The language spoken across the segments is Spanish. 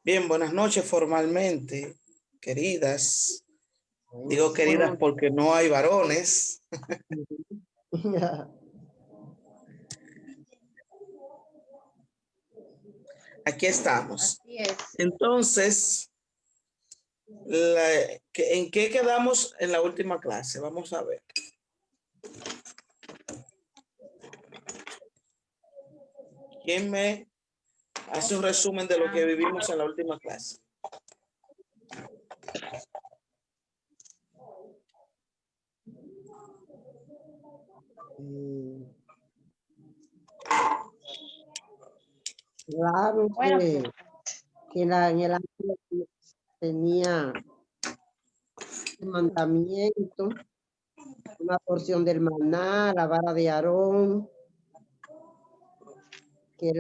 Bien, buenas noches formalmente, queridas. Digo queridas porque no hay varones. Aquí estamos. Así es. Entonces, ¿en qué quedamos en la última clase? Vamos a ver. ¿Quién me hace un resumen de lo que vivimos en la última clase? Claro Bueno, que en el ángel tenía el mandamiento, una porción del maná, la vara de Aarón, que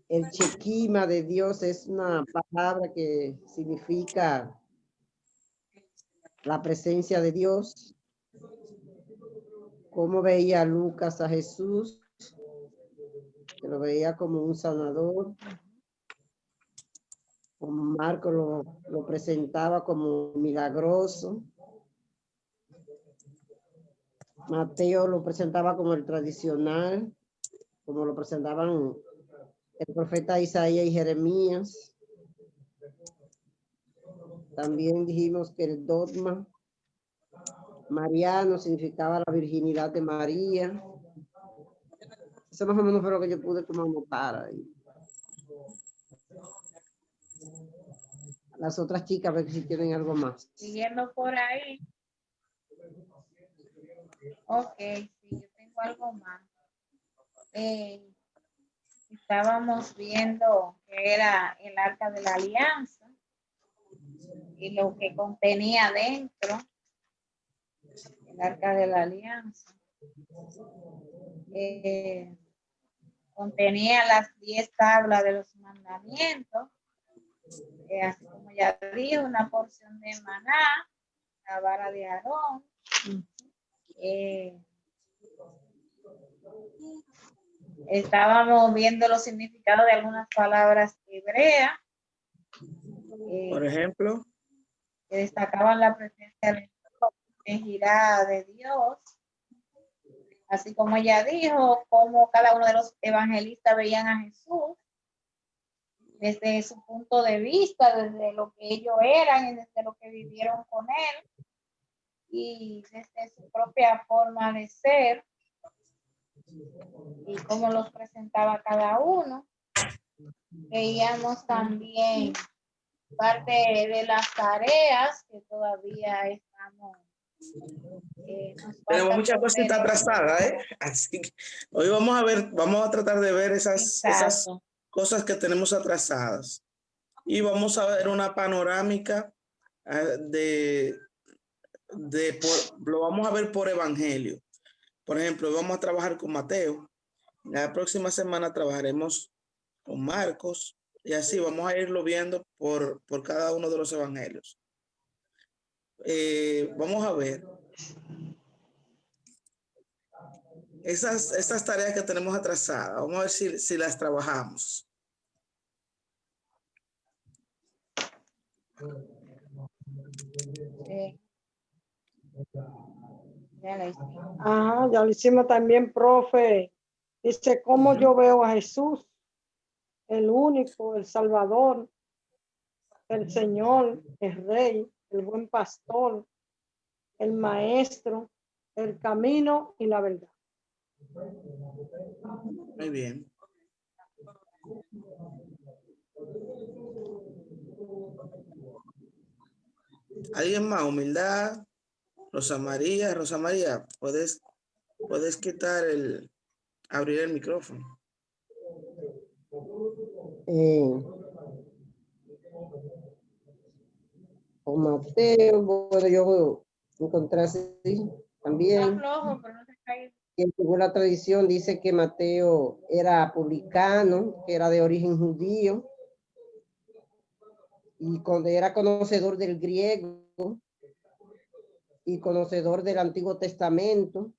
el chequima de Dios es una palabra que significa la presencia de Dios. Cómo veía Lucas a Jesús, que lo veía como un sanador. Como Marco lo presentaba como milagroso. Mateo lo presentaba como el tradicional, como lo presentaban el profeta Isaías y Jeremías. También dijimos que el dogma mariano significaba la virginidad de María. Eso más o menos fue lo que yo pude como anotar ahí. Las otras chicas, a ver si tienen algo más. siguiendo por ahí. Ok, sí, yo tengo algo más. Estábamos viendo que era el Arca de la Alianza y lo que contenía dentro el Arca de la Alianza. Contenía las 10 tablas de los mandamientos, así como ya dije, una porción de maná, la vara de Aarón, estábamos viendo los significados de algunas palabras hebreas, Por ejemplo, que destacaban la presencia de Dios, de Dios, así como ella dijo, cómo cada uno de los evangelistas veían a Jesús desde su punto de vista, desde lo que ellos eran y desde lo que vivieron con él y desde su propia forma de ser y cómo los presentaba cada uno. Veíamos también parte de las tareas que todavía estamos. tenemos muchas cositas atrasadas, ¿eh? Así que hoy vamos a tratar de ver esas cosas que tenemos atrasadas. Y vamos a ver una panorámica lo vamos a ver por evangelio. Por ejemplo, vamos a trabajar con Mateo. La próxima semana trabajaremos con Marcos y así vamos a irlo viendo por cada uno de los evangelios. Vamos a ver esas tareas que tenemos atrasadas. Vamos a ver si las trabajamos. Ajá, ya lo hicimos también, profe. Dice, ¿cómo yo veo a Jesús? El único, el Salvador, el Señor, el Rey, el buen pastor, el Maestro, el camino y la verdad. Muy bien. ¿Alguien más? Humildad. Rosa María, puedes quitar abrir el micrófono. O Mateo, bueno, yo encontré así también. Que según la tradición dice que Mateo era publicano, que era de origen judío, y cuando era conocedor del griego y conocedor del Antiguo Testamento,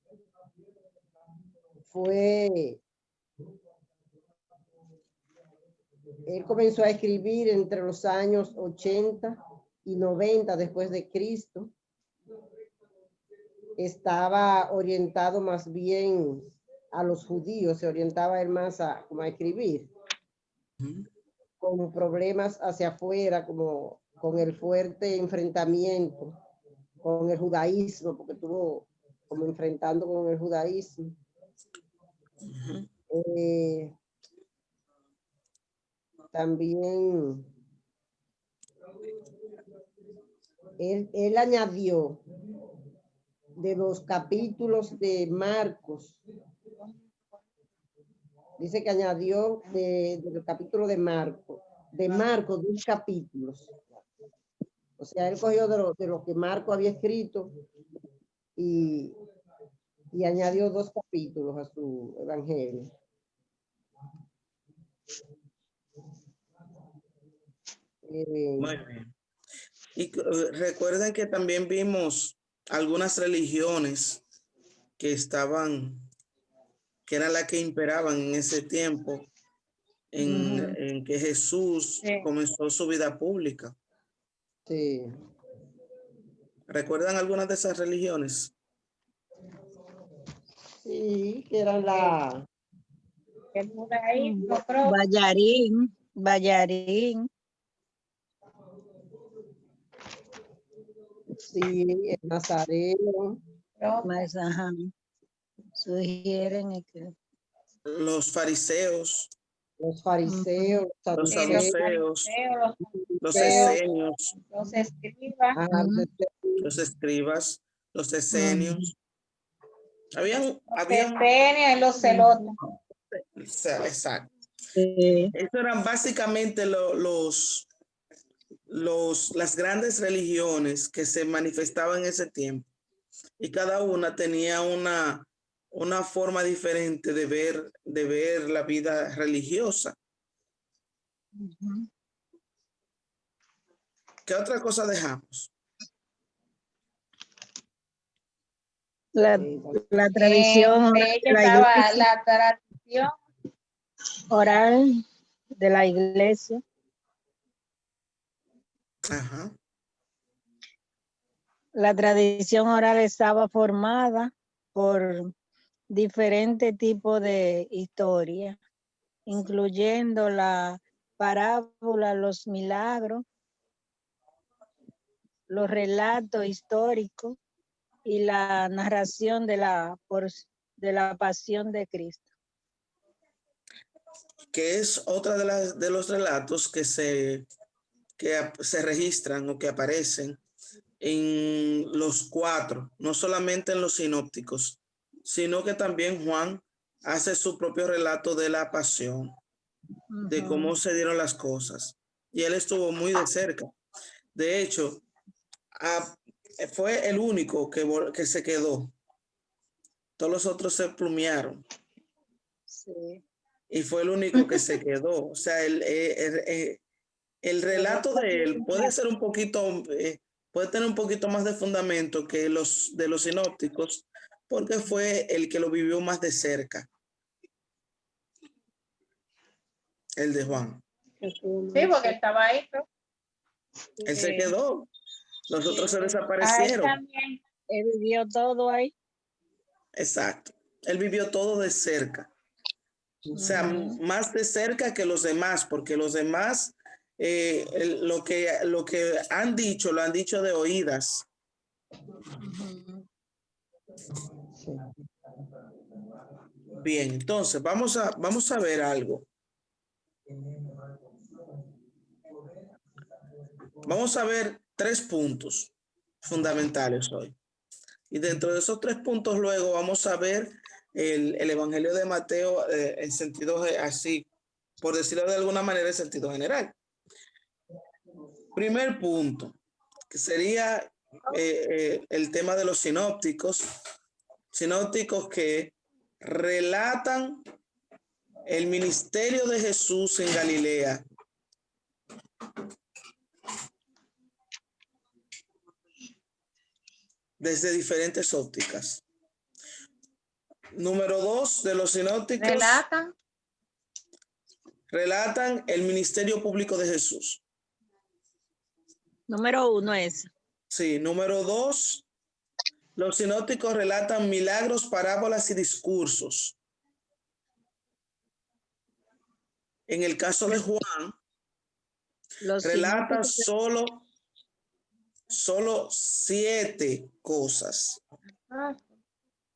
fue Él comenzó a escribir entre los años 80 y 90 después de Cristo. Estaba orientado más bien a los judíos, se orientaba él más a, como a escribir, con problemas hacia afuera, como con el fuerte enfrentamiento con el judaísmo, porque estuvo como enfrentando con el judaísmo. También él añadió de los capítulos de Marcos, dice que añadió del capítulo de Marcos 2 capítulos. O sea, él cogió de lo que Marco había escrito y añadió 2 capítulos a su evangelio. Muy bien. Y recuerden que también vimos algunas religiones que eran las que imperaban en ese tiempo, en que Jesús comenzó su vida pública. Sí. ¿Recuerdan algunas de esas religiones? Sí, que eran la... El judaísmo, Bayarín. Sí, el nazareno. Más, ajá. Sugieren que... Los fariseos. Los fariseos, Los saduceos, los fariseos, esenios, los escribas, los escribas, los esenios. Habían y los celotes. Exacto. Sí. Estos eran básicamente las grandes religiones que se manifestaban en ese tiempo. Y cada una tenía una forma diferente de ver la vida religiosa. ¿Qué otra cosa dejamos? La tradición De ella estaba la tradición oral de la iglesia. Ajá. La tradición oral estaba formada por diferentes tipos de historia, incluyendo la parábola, los milagros, los relatos históricos y la narración de la pasión de Cristo. Que es otra de los relatos que se registran o que aparecen en los 4, no solamente en los sinópticos, sino que también Juan hace su propio relato de la pasión, de cómo se dieron las cosas. Y él estuvo muy de cerca. De hecho, fue el único que se quedó. Todos los otros se plumearon. Sí. Y fue el único que se quedó. O sea, el relato de él puede ser un poquito, puede tener un poquito más de fundamento que los de los sinópticos, porque fue el que lo vivió más de cerca. El de Juan. Sí, porque estaba ahí, ¿no? Él se quedó. Los otros se Ahí desaparecieron. también. Él vivió todo ahí. Exacto. Él vivió todo de cerca. O sea, más de cerca que los demás, porque los demás lo que han dicho, lo han dicho de oídas. Bien, entonces vamos a ver algo. Vamos a ver 3 puntos fundamentales hoy. Y dentro de esos 3 puntos luego vamos a ver el Evangelio de Mateo en sentido así, por decirlo de alguna manera, en sentido general. Primer punto, que sería el tema de los sinópticos que relatan el ministerio de Jesús en Galilea. Desde diferentes ópticas. Número 2 de los sinópticos. Relatan. relatan el ministerio público de Jesús. Número 1 es. Sí, número 2, los sinópticos relatan milagros, parábolas y discursos. En el caso de Juan, Los relata sinópticos- solo 7 cosas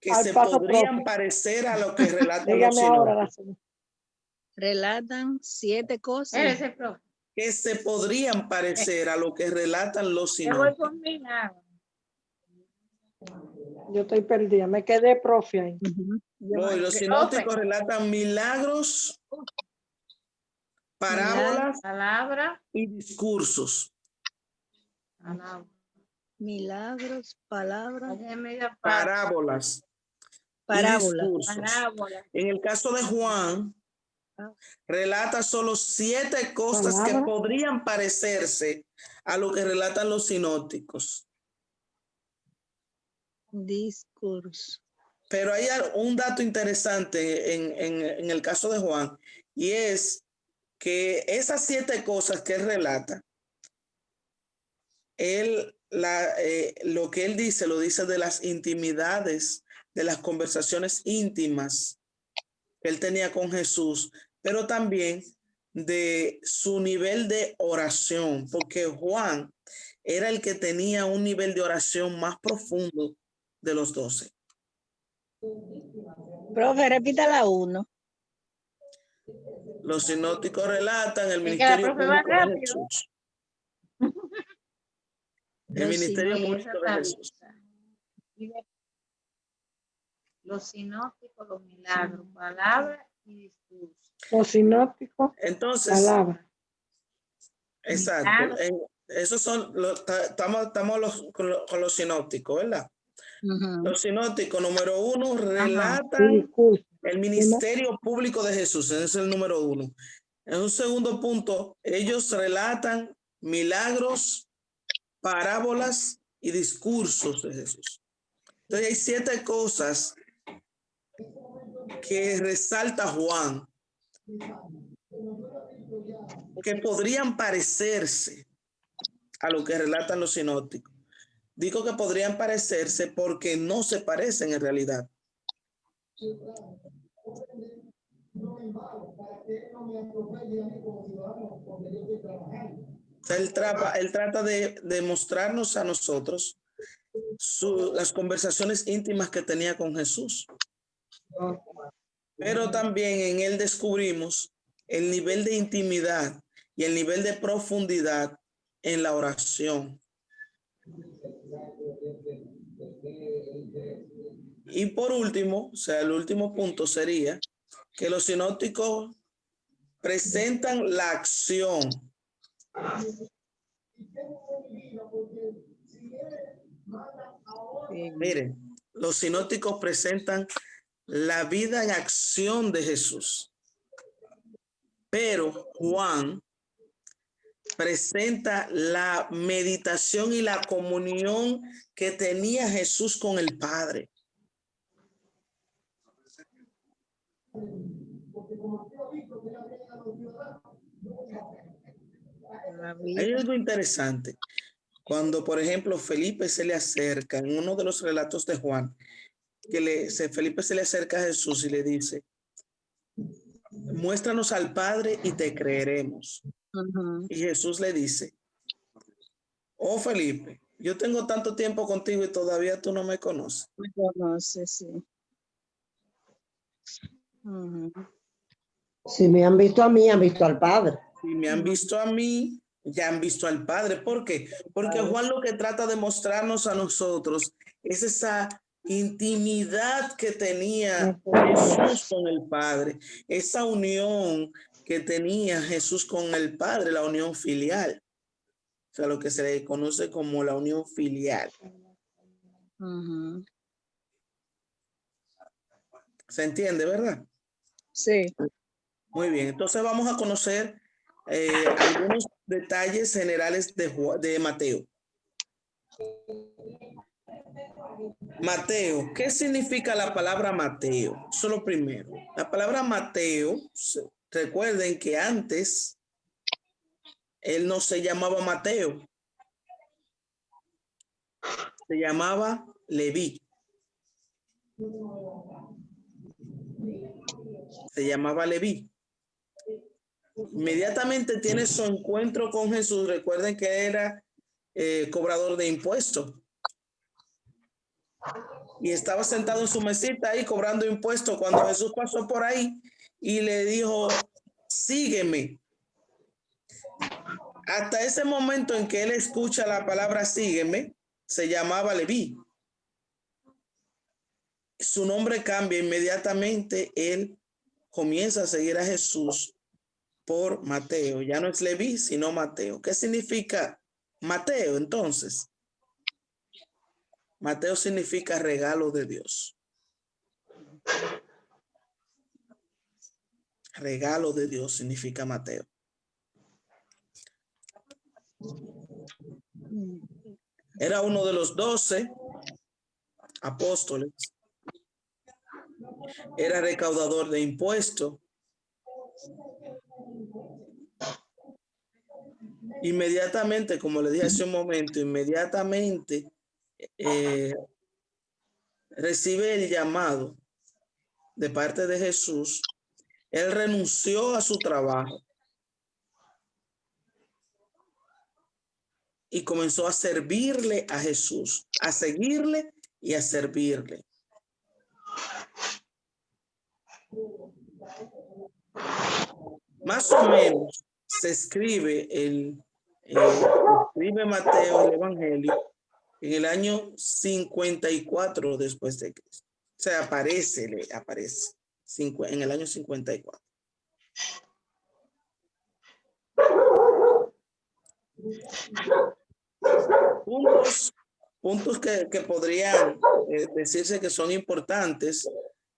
que Al se paso, podrían profe. parecer a lo que relatan los Dígame ahora la sinópticos. relatan 7 cosas. Ese profe. Que se podrían parecer a lo que relatan los Yo voy sinópticos. por mi lado. Yo estoy perdida. Me quedé, profe, ahí. Ujú. Hoy los sinópticos relatan milagros, parábolas Palabra. y discursos. Palabra. Milagros, palabras, Oye, media Parábolas y parábolas. discursos. parábola. En el caso de Juan, relata solo 7 cosas que Palabra. podrían parecerse a lo que relatan los sinópticos. Discurso. Pero hay un dato interesante en el caso de Juan, y es que esas 7 cosas que él relata, lo que él dice, lo dice de las intimidades, de las conversaciones íntimas que él tenía con Jesús, pero también de su nivel de oración, porque Juan era el que tenía un nivel de oración más profundo de los 12. Profe, repita la 1. Los sinópticos relatan el Es que ministerio la profe va público de rápido. Jesús. El Los ministerio sinópticos. público de Jesús. Los sinópticos, los milagros, palabras y discursos. Los sinópticos, Entonces, palabra. exacto. Milagros. Esos son estamos con los sinópticos, ¿verdad? Ujú. Los sinópticos, número 1, Y relatan discurso. el ministerio público de Jesús. Ese es el número 1. En un segundo punto, ellos relatan milagros, parábolas y discursos de Jesús. Entonces hay 7 cosas que resalta Juan que podrían parecerse a lo que relatan los sinópticos. Digo que podrían parecerse porque no se parecen en realidad. Él trata de mostrarnos a nosotros las conversaciones íntimas que tenía con Jesús. Pero también en él descubrimos el nivel de intimidad y el nivel de profundidad en la oración. Y por último, o sea, el último punto sería que los sinópticos presentan la acción. Sí. Miren, los sinópticos presentan la vida en acción de Jesús. Pero Juan presenta la meditación y la comunión que tenía Jesús con el Padre. Hay algo interesante. Cuando, por ejemplo, Felipe se le acerca, en uno de los relatos de Juan, Felipe se le acerca a Jesús y le dice, muéstranos al Padre y te creeremos. Ujú. Y Jesús le dice, oh Felipe, yo tengo tanto tiempo contigo y todavía tú no me conoces. Me conoce, sí. Ujú. Si me han visto a mí, han visto al Padre. Si me han visto a mí, ya han visto al Padre. ¿Por qué? Porque Juan lo que trata de mostrarnos a nosotros es esa intimidad que tenía Jesús con el Padre, esa unión que tenía Jesús con el Padre, la unión filial. O sea, lo que se le conoce como la unión filial. Ujú. ¿Se entiende, verdad? Sí. Muy bien, entonces vamos a conocer algunos detalles generales de Mateo. Mateo, ¿qué significa la palabra Mateo? Eso es lo primero. La palabra Mateo Recuerden que antes él no se llamaba Mateo, se llamaba Leví. Se llamaba Leví. Inmediatamente tiene su encuentro con Jesús. Recuerden que era cobrador de impuestos. Y estaba sentado en su mesita ahí cobrando impuestos cuando Jesús pasó por ahí y le dijo, sígueme. Hasta ese momento en que él escucha la palabra sígueme, se llamaba Leví. Su nombre cambia inmediatamente. Él comienza a seguir a Jesús por Mateo. Ya no es Leví, sino Mateo. ¿Qué significa Mateo entonces? Mateo significa regalo de Dios. Regalo de Dios significa Mateo. Era uno de los 12 apóstoles. Era recaudador de impuestos. Inmediatamente, como le dije hace un momento, inmediatamente recibe el llamado de parte de Jesús. Él renunció a su trabajo y comenzó a servirle a Jesús, a seguirle y a servirle. Más o menos se escribe escribe Mateo el Evangelio en el año 54 después de Cristo. O sea, aparece en el año 54. Puntos que podrían decirse que son importantes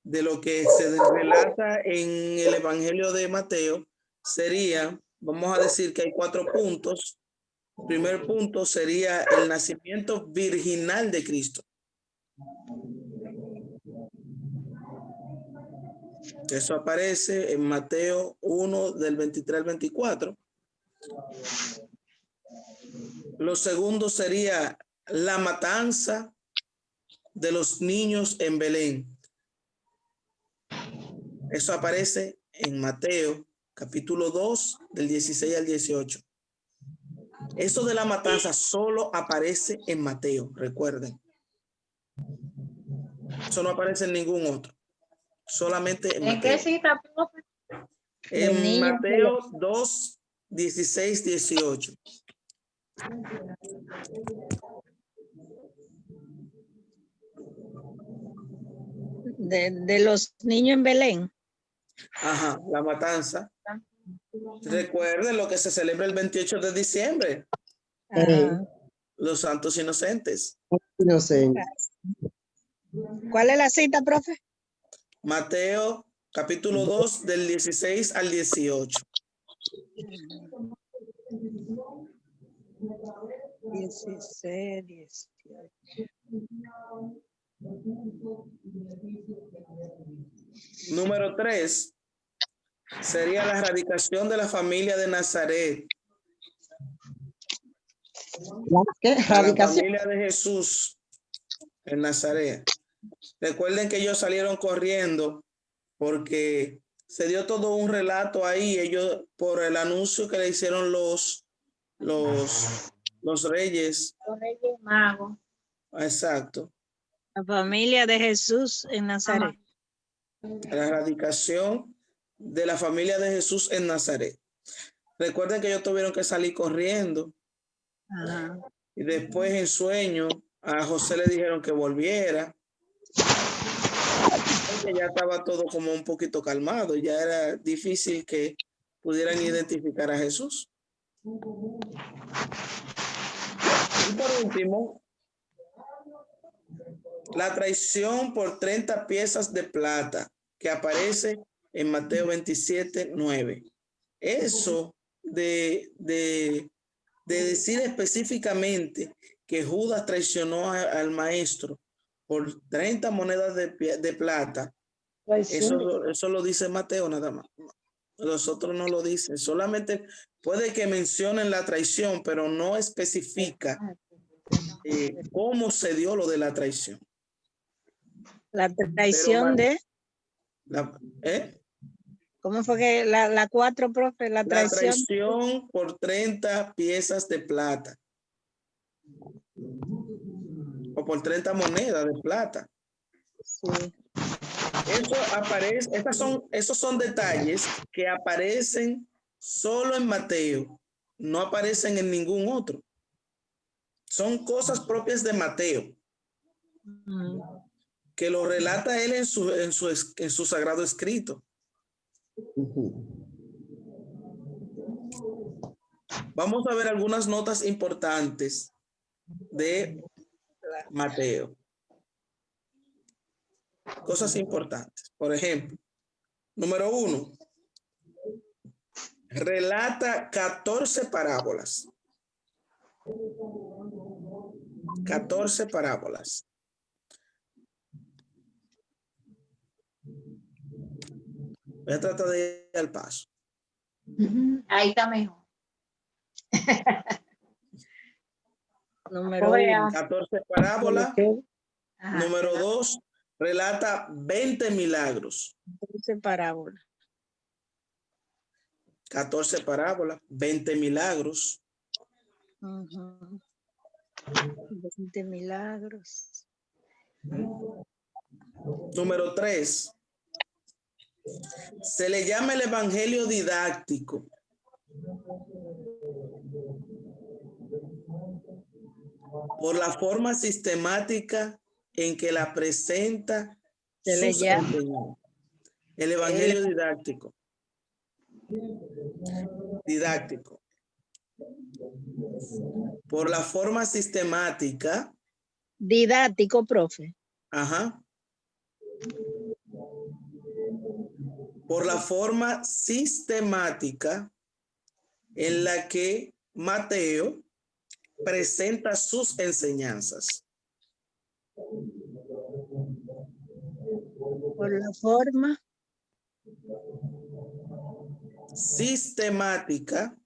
de lo que se relata en el Evangelio de Mateo sería, vamos a decir que hay 4 puntos. El primer punto sería el nacimiento virginal de Cristo. Eso aparece en Mateo 1 del 23 al 24. Lo segundo sería la matanza de los niños en Belén. Eso aparece en Mateo capítulo 2 del 16 al 18. Eso de la matanza solo aparece en Mateo, recuerden. Eso no aparece en ningún otro. Solamente en Mateo. ¿En qué cita, profe? En Mateo 2, 16, 18. De los niños en Belén. Ajá, la matanza. Recuerden lo que se celebra el 28 de diciembre. Ajá. Los santos inocentes. Inocentes. ¿Cuál es la cita, profe? Mateo capítulo 2 del 16 al 18. 16, 18. Número 3 sería la erradicación de la familia de Nazaret. ¿Qué? La familia de Jesús en Nazaret. Recuerden que ellos salieron corriendo porque se dio todo un relato ahí, ellos por el anuncio que le hicieron los reyes. Los Reyes Magos. Exacto. La familia de Jesús en Nazaret. La erradicación de la familia de Jesús en Nazaret. Recuerden que ellos tuvieron que salir corriendo. Ajá. Y después en sueño a José le dijeron que volviera. Porque ya estaba todo como un poquito calmado. Ya era difícil que pudieran identificar a Jesús. Y por último, la traición por 30 piezas de plata que aparece en Mateo 27, 9. Eso de decir específicamente que Judas traicionó al maestro por 30 monedas de plata, eso lo dice Mateo nada más. Los otros no lo dicen. Solamente puede que mencionen la traición, pero no especifica cómo se dio lo de la traición. La traición de... ¿Cómo fue que la 4, profe? La traición por 30 piezas de plata. O por 30 monedas de plata. Sí. Eso aparece, esos son detalles que aparecen solo en Mateo. No aparecen en ningún otro. Son cosas propias de Mateo. Que lo relata él en su sagrado escrito. Vamos a ver algunas notas importantes de Mateo. Cosas importantes. Por ejemplo, número 1. Relata 14 parábolas. 14 parábolas. Voy a tratar de ir al paso. Ahí está mejor. Número 1. 14 parábolas. Número 2. Relata 20 milagros. 14 parábolas. 14 parábolas, 20 milagros. 20 milagros. Número 3. Se le llama el evangelio didáctico. Por la forma sistemática en que la presenta. Se le llama el evangelio didáctico. Didáctico. Por la forma sistemática. Didáctico, profe. Ajá. Por la forma sistemática en la que Mateo presenta sus enseñanzas. Por la forma sistemática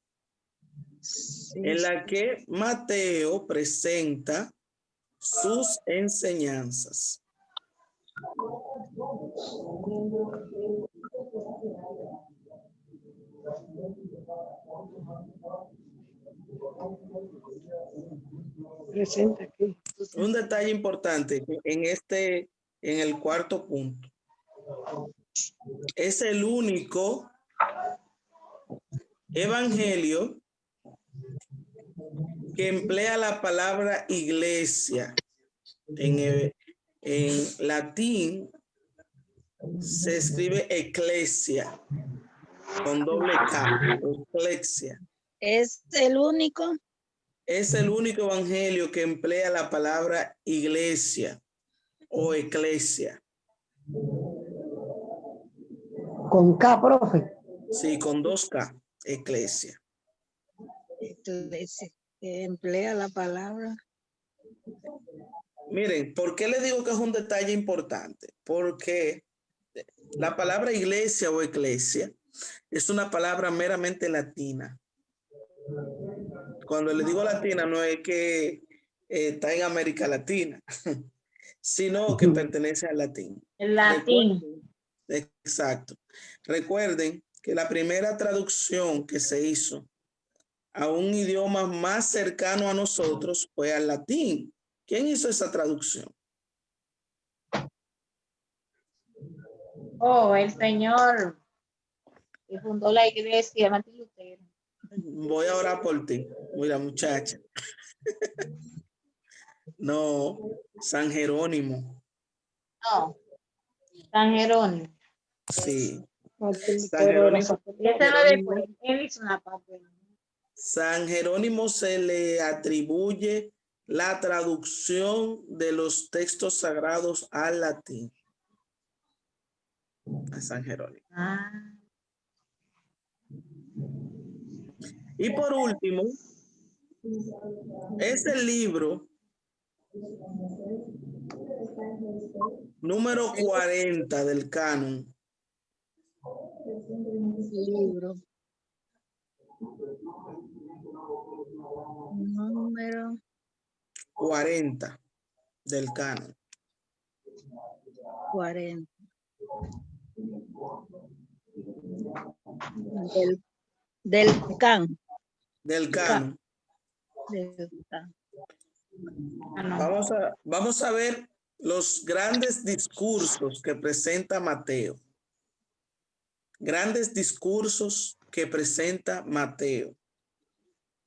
en la que Mateo presenta sus enseñanzas. Presente aquí. Un detalle importante en el cuarto punto. Es el único evangelio que emplea la palabra iglesia. En latín se escribe eclesia con doble K, eclesia. ¿Es el único? Es el único evangelio que emplea la palabra iglesia o eclesia. Con K, profe. Sí, con 2K, eclesia. Eclesia, que emplea la palabra. Miren, ¿por qué le digo que es un detalle importante? Porque la palabra iglesia o eclesia es una palabra meramente latina. Cuando le digo latina no es que está en América Latina, sino que pertenece al latín. El latín. Exacto. Recuerden que la primera traducción que se hizo a un idioma más cercano a nosotros fue al latín. ¿Quién hizo esa traducción? Oh, el señor que fundó la iglesia, Martín Lutero. Voy a orar por ti. Mira, muchacha. No, San Jerónimo. No, San Jerónimo. Sí. San Jerónimo. Él hizo una parte. San Jerónimo se le atribuye la traducción de los textos sagrados al latín. A San Jerónimo. Y por último, es el libro número 40 del canon. Libro. Número 40 del canon. 40. Del can. Del canon. Del can. Vamos a ver los grandes discursos que presenta Mateo. Grandes discursos que presenta Mateo.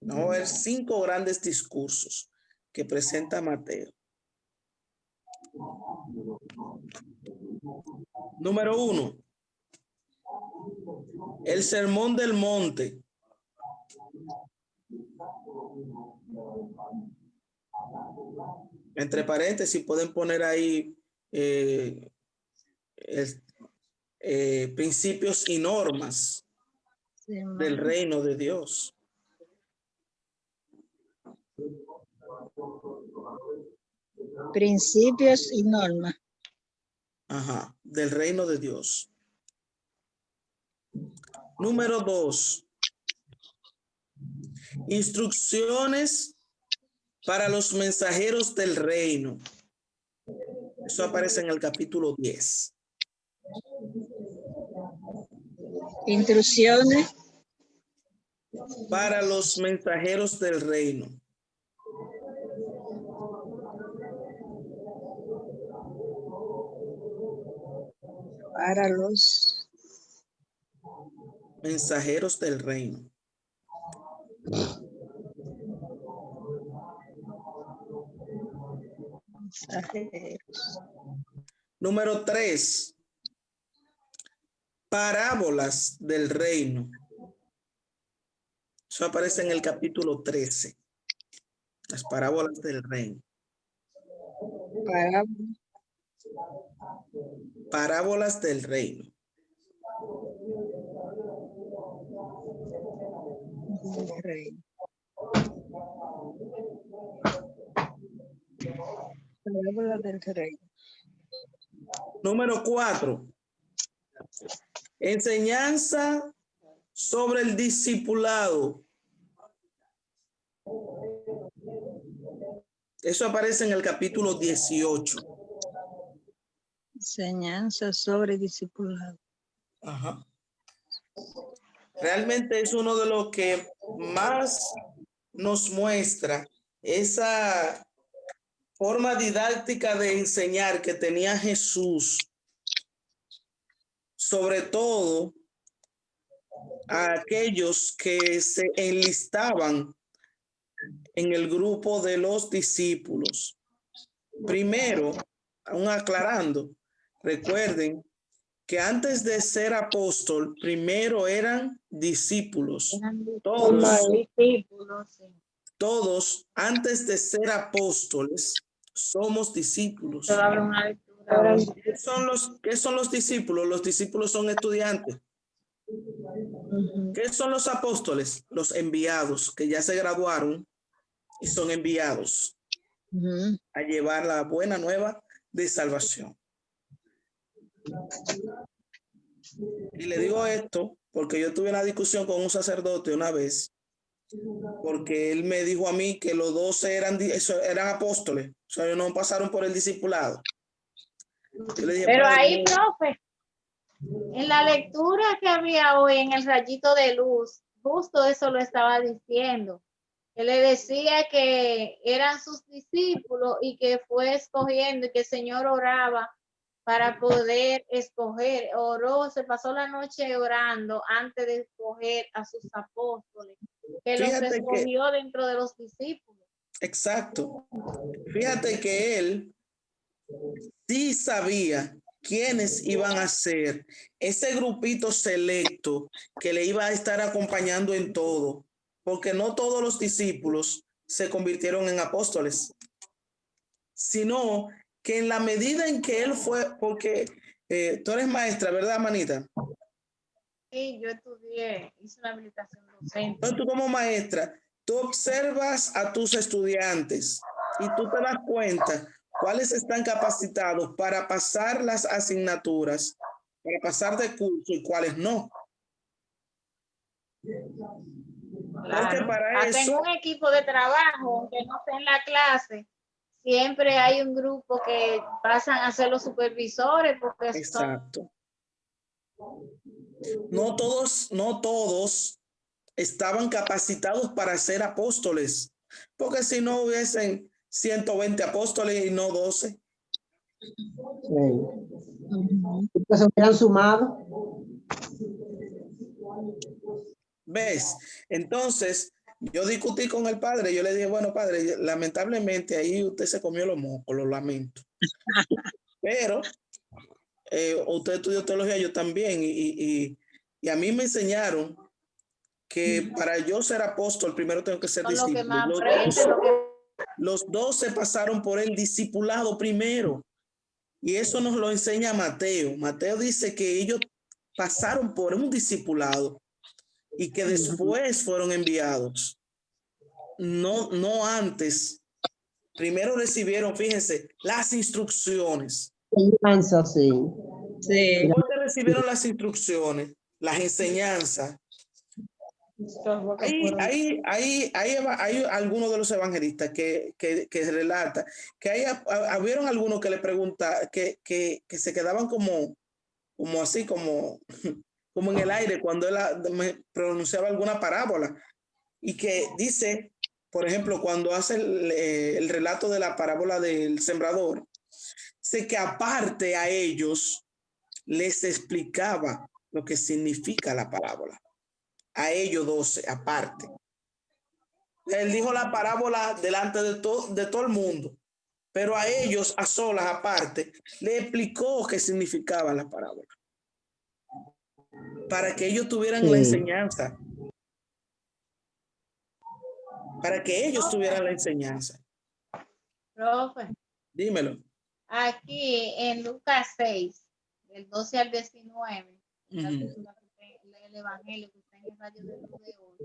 Vamos a ver 5 grandes discursos que presenta Mateo. Número 1. El Sermón del Monte. Entre paréntesis pueden poner ahí principios y normas del reino de Dios. Principios y normas. Ajá, del reino de Dios. Número 2. Instrucciones para los mensajeros del reino. Eso aparece en el capítulo 10. Instrucciones para los mensajeros del reino. Para los mensajeros del reino. mensajeros. Número 3. Parábolas del reino. Eso aparece en el capítulo 13. Las parábolas del reino. Parábolas del reino. Del reino. Parábolas del reino. Número 4. Enseñanza sobre el discipulado. Eso aparece en el capítulo 18. Enseñanza sobre discipulado. Ajá. Realmente es uno de los que más nos muestra esa forma didáctica de enseñar que tenía Jesús, sobre todo a aquellos que se enlistaban en el grupo de los discípulos. Primero, aún aclarando, recuerden que antes de ser apóstol, primero eran discípulos. Todos, antes de ser apóstoles, somos discípulos. ¿Qué son los discípulos? Los discípulos son estudiantes. ¿Qué son los apóstoles? Los enviados, que ya se graduaron y son enviados a llevar la buena nueva de salvación. Y le digo esto porque yo tuve una discusión con un sacerdote una vez, porque él me dijo a mí que los 12 eran apóstoles, o sea, ellos no pasaron por el discipulado. Yo le dije, pero ahí, profe, en la lectura que había hoy en el rayito de luz, justo eso lo estaba diciendo. Él le decía que eran sus discípulos y que fue escogiendo y que el Señor oraba para poder escoger. Oró, se pasó la noche orando antes de escoger a sus apóstoles, que los escogió dentro de los discípulos. Exacto. Fíjate que él sí sabía quiénes iban a ser ese grupito selecto que le iba a estar acompañando en todo, porque no todos los discípulos se convirtieron en apóstoles, sino que en la medida en que él fue, porque tú eres maestra, ¿verdad, manita? Sí, yo estudié, hice una habilitación docente. Entonces tú como maestra, tú observas a tus estudiantes y tú te das cuenta cuáles están capacitados para pasar las asignaturas, para pasar de curso y cuáles no. Porque para Hasta eso, en un equipo de trabajo, aunque no esté en la clase, siempre hay un grupo que pasan a ser los supervisores porque son exacto. No todos estaban capacitados para ser apóstoles, porque si no hubiesen 120 apóstoles y no 12. Pues se hubieran sumado. ¿Ves? Entonces, yo discutí con el padre, yo le dije, bueno, padre, lamentablemente ahí usted se comió los mocos, lo lamento. Pero usted estudió teología, yo también, y a mí me enseñaron que para yo ser apóstol, primero tengo que ser lo que discípulo. más aprenden, Los 12 pasaron por el discipulado primero. Y eso nos lo enseña Mateo. Mateo dice que ellos pasaron por un discipulado y que después fueron enviados. No antes. Primero recibieron, fíjense, las instrucciones. Sí. Después que recibieron las instrucciones, las enseñanzas. Hay algunos de los evangelistas que relata que hubieron algunos que le preguntan, que se quedaban como así, como en el aire cuando él pronunciaba alguna parábola, y que dice, por ejemplo, cuando hace el relato de la parábola del sembrador, dice que aparte a ellos les explicaba lo que significa la parábola. A ellos 12, aparte. Él dijo la parábola delante de todo el mundo, pero a ellos, a solas, aparte, le explicó qué significaba la parábola, para que ellos tuvieran la enseñanza. Para que ellos tuvieran la enseñanza. profe. Dímelo. Aquí en Lucas 6, del 12 al 19, el evangelio que está en el radio de luz de hoy,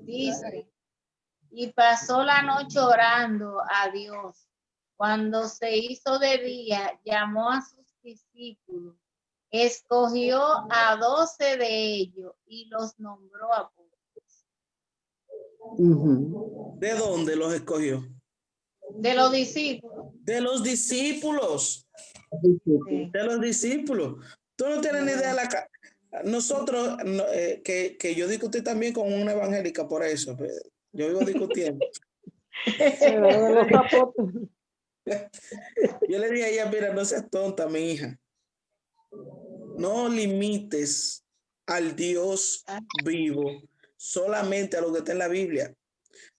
dice, y pasó la noche orando a Dios. Cuando se hizo de día, llamó a sus discípulos, escogió a 12 de ellos y los nombró apóstoles. ¿De dónde los escogió? De los discípulos. De los discípulos. Sí. De los discípulos. Tú no tienes ni idea de la... Nosotros, que yo discutí también con una evangélica por eso. Yo vivo discutiendo. Yo le dije a ella, mira, no seas tonta, mi hija. No limites al Dios vivo solamente a lo que está en la Biblia.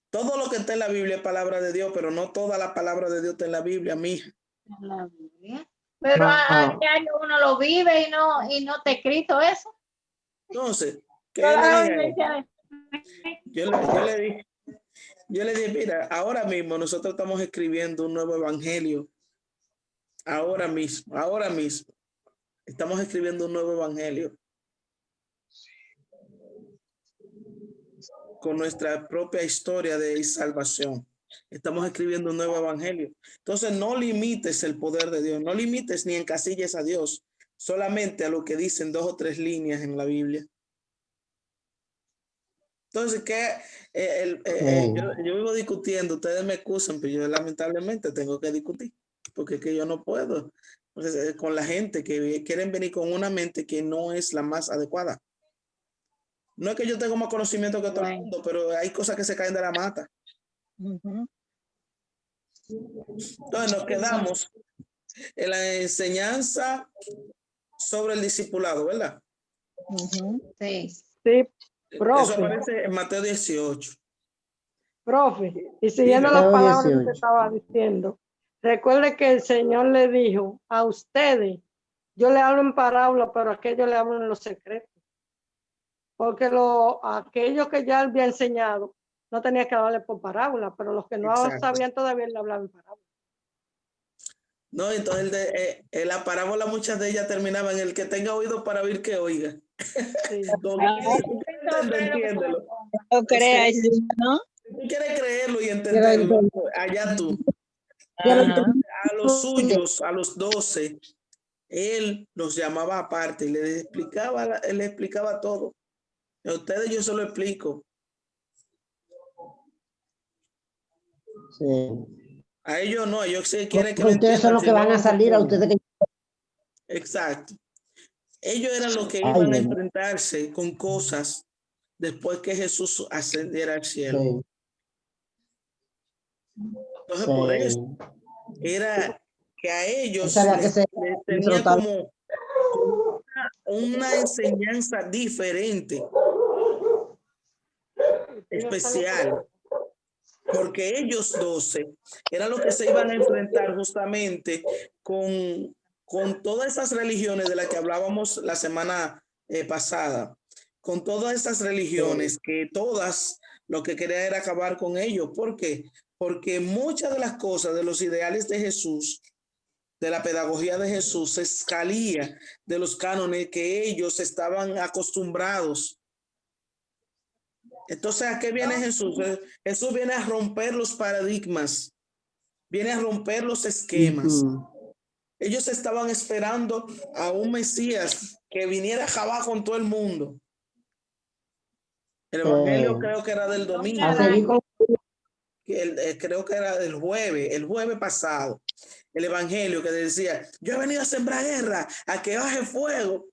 Todo lo que está en la Biblia es palabra de Dios, pero no toda la palabra de Dios está en la Biblia, mija. En la Biblia. Pero ¿a qué año uno lo vive y no te escrito eso? Entonces, ¿qué le dije? Yo le dije, mira, ahora mismo nosotros estamos escribiendo un nuevo evangelio. Ahora mismo. Estamos escribiendo un nuevo evangelio. Con nuestra propia historia de salvación. Estamos escribiendo un nuevo evangelio. Entonces, no limites el poder de Dios. No limites ni encasilles a Dios. Solamente a lo que dicen 2 o 3 líneas en la Biblia. Entonces, yo vivo discutiendo, ustedes me excusan, pero yo lamentablemente tengo que discutir, porque es que yo no puedo. Entonces, con la gente que quieren venir con una mente que no es la más adecuada. No es que yo tenga más conocimiento que todo el mundo, pero hay cosas que se caen de la mata. Entonces, nos quedamos en la enseñanza sobre el discipulado, ¿verdad? Sí. Sí, profe. Eso aparece en Mateo 18. Profe, y siguiendo las palabras que usted estaba diciendo, recuerde que el Señor le dijo a ustedes, yo le hablo en parábola, pero a aquellos le hablo en los secretos. Porque aquellos que ya había enseñado, no tenía que hablarle por parábola, pero los que no sabían todavía le hablaban en parábola. No, entonces la parábola, muchas de ellas terminaban en el que tenga oído para oír que oiga. Sí. Entiéndelo. No creas, ¿no? Si tú quieres creerlo y entenderlo, allá tú. A los suyos, a los 12, él los llamaba aparte y le explicaba todo. A ustedes yo se lo explico. Sí. A ellos no, ellos sí quieren que lo Ustedes son entiendan. los que van a salir a ustedes. Exacto. Ellos eran los que Ay, iban a Dios. enfrentarse con cosas después que Jesús ascendiera al cielo. Sí. Entonces, por eso era que a ellos Sabía que les se tenía como una enseñanza diferente, especial, porque ellos 12 eran los que se iban a enfrentar justamente con todas esas religiones de las que hablábamos la semana pasada, con todas esas religiones que todas lo que querían era acabar con ellos. ¿Por qué? Porque muchas de las cosas, de los ideales de Jesús, de la pedagogía de Jesús, se salía de los cánones que ellos estaban acostumbrados. Entonces, ¿a qué viene Jesús? Jesús viene a romper los paradigmas, viene a romper los esquemas. Ellos estaban esperando a un Mesías que viniera a acabar con todo el mundo. El evangelio creo que era del domingo. Creo que era del jueves, el jueves pasado. El evangelio que decía, yo he venido a sembrar guerra, a que baje fuego.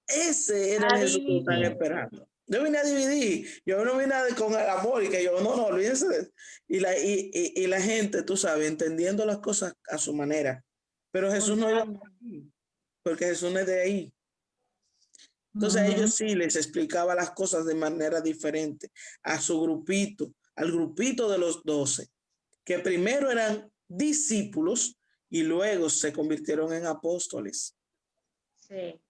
Ese era el Jesús que están esperando. Yo vine a dividir, yo no vine con el amor y que yo, no, olvídense. Y la gente, tú sabes, entendiendo las cosas a su manera. Pero Jesús no iba aquí, porque Jesús no es de ahí. Entonces a ellos sí les explicaba las cosas de manera diferente a su grupito, al grupito de los 12, que primero eran discípulos y luego se convirtieron en apóstoles. Sí.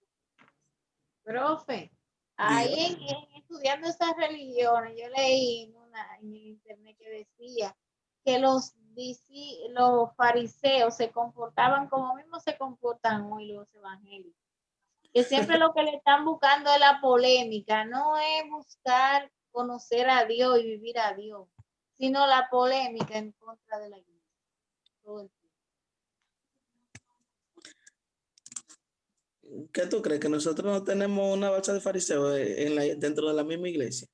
Profe, ahí en estudiando estas religiones, yo leí en internet que decía que los fariseos se comportaban como mismo se comportan hoy los evangélicos. Que siempre lo que le están buscando es la polémica, no es buscar conocer a Dios y vivir a Dios, sino la polémica en contra de la iglesia. Todo el tiempo. ¿Qué tú crees? ¿Que nosotros no tenemos una bacha de fariseos dentro de la misma iglesia?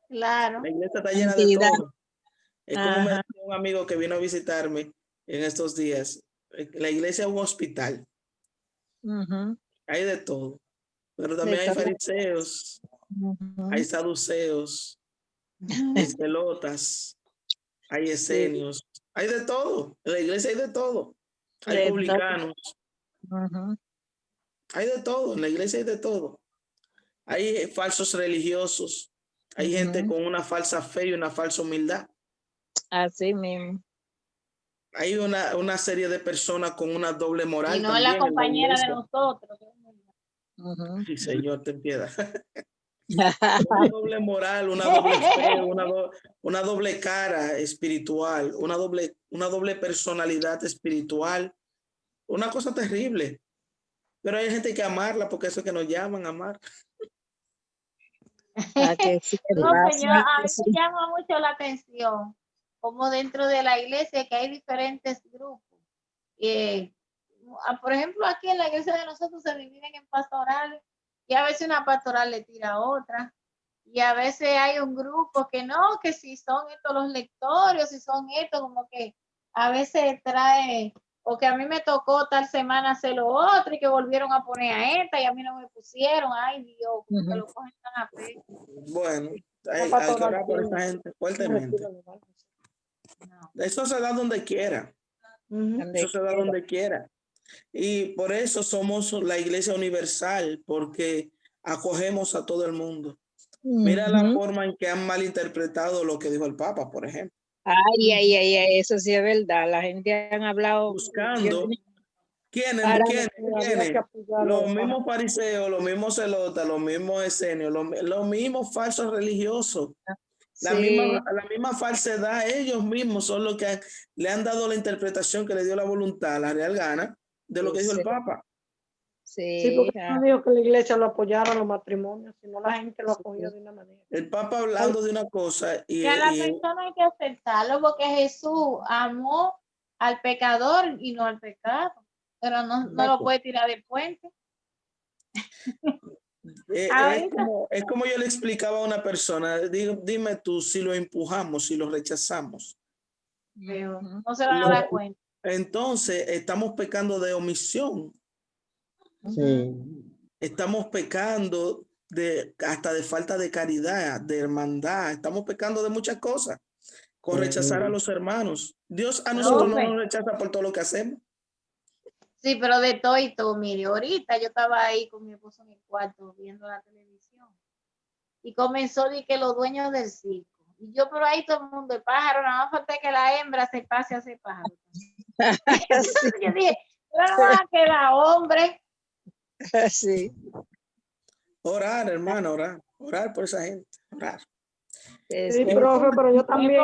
Claro. La iglesia está llena de todo. Es como me decía un amigo que vino a visitarme en estos días. La iglesia es un hospital. Hay de todo. Pero también hay fariseos, hay saduceos, hay celotas, hay esenios, hay de todo. En la iglesia hay de todo. Hay publicanos. Hay de todo. En la iglesia hay de todo. Hay falsos religiosos. Hay gente con una falsa fe y una falsa humildad. Así mismo. Hay una serie de personas con una doble moral. Y no es la compañera de nosotros. Sí, Señor, ten piedad. Una doble moral, una doble fe, una doble cara espiritual, una doble personalidad espiritual. Una cosa terrible. Pero hay gente que amarla porque eso es que nos llaman a amar. A mí me llama mucho la atención como dentro de la iglesia que hay diferentes grupos. Por ejemplo, aquí en la iglesia de nosotros se dividen en pastorales y a veces una pastoral le tira a otra y a veces hay un grupo que no, que si son estos los lectorios, si son estos, como que a veces trae, o que a mí me tocó tal semana hacer lo otro y que volvieron a poner a esta y a mí no me pusieron, ay Dios, que lo cogen tan a pecho. Bueno, hay que orar por esa gente fuertemente. Eso se da donde quiera. Eso se da donde quiera. Y por eso somos la iglesia universal, porque acogemos a todo el mundo. Mira la forma en que han malinterpretado lo que dijo el Papa, por ejemplo. Ay, eso sí es verdad. La gente han hablado. Buscando. ¿Quiénes? Los mismos fariseos, los mismos celotas, los mismos esenios, los mismos falsos religiosos. La misma falsedad, ellos mismos son los que le han dado la interpretación que le dio la voluntad, la real gana, de lo que dijo el Papa. Sí, porque no dijo que la iglesia lo apoyara a los matrimonios, sino la gente lo acogió de una manera. El Papa hablando de una cosa y a la persona hay que aceptarlo porque Jesús amó al pecador y no al pecado, pero no lo puede tirar del puente. Es como yo le explicaba a una persona, dime tú si lo empujamos, si lo rechazamos. No se van a dar cuenta. Entonces, estamos pecando de omisión. Sí. Estamos pecando hasta de falta de caridad, de hermandad. Estamos pecando de muchas cosas con rechazar a los hermanos. Dios a nosotros no nos rechaza por todo lo que hacemos. Sí, pero de todo y todo, mire, ahorita yo estaba ahí con mi esposo en el cuarto viendo la televisión y comenzó de que los dueños del circo. Y yo, pero ahí todo el mundo, el pájaro, nada más falta que la hembra se pase a ese pájaro. Entonces yo dije, no van a quedar hombres. Sí. Orar, hermano, orar por esa gente, orar. Sí, profe, pero yo también.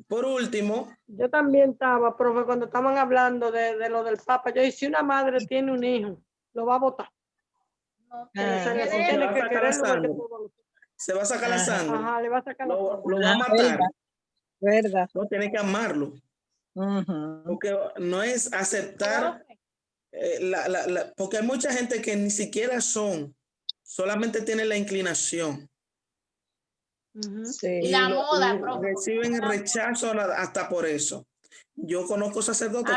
Por último. Yo también estaba, profe, cuando estaban hablando de lo del Papa. Yo dije, si una madre tiene un hijo, lo va a votar. No, tiene que quererlo. Se va a sacar la sangre. Ajá, le va a sacar la sangre. Lo va a matar. ¿Verdad? No, tiene que amarlo. Porque no es aceptar, porque hay mucha gente que ni siquiera solamente tienen la inclinación. Sí. Y la moda, reciben el rechazo hasta por eso. Yo conozco sacerdotes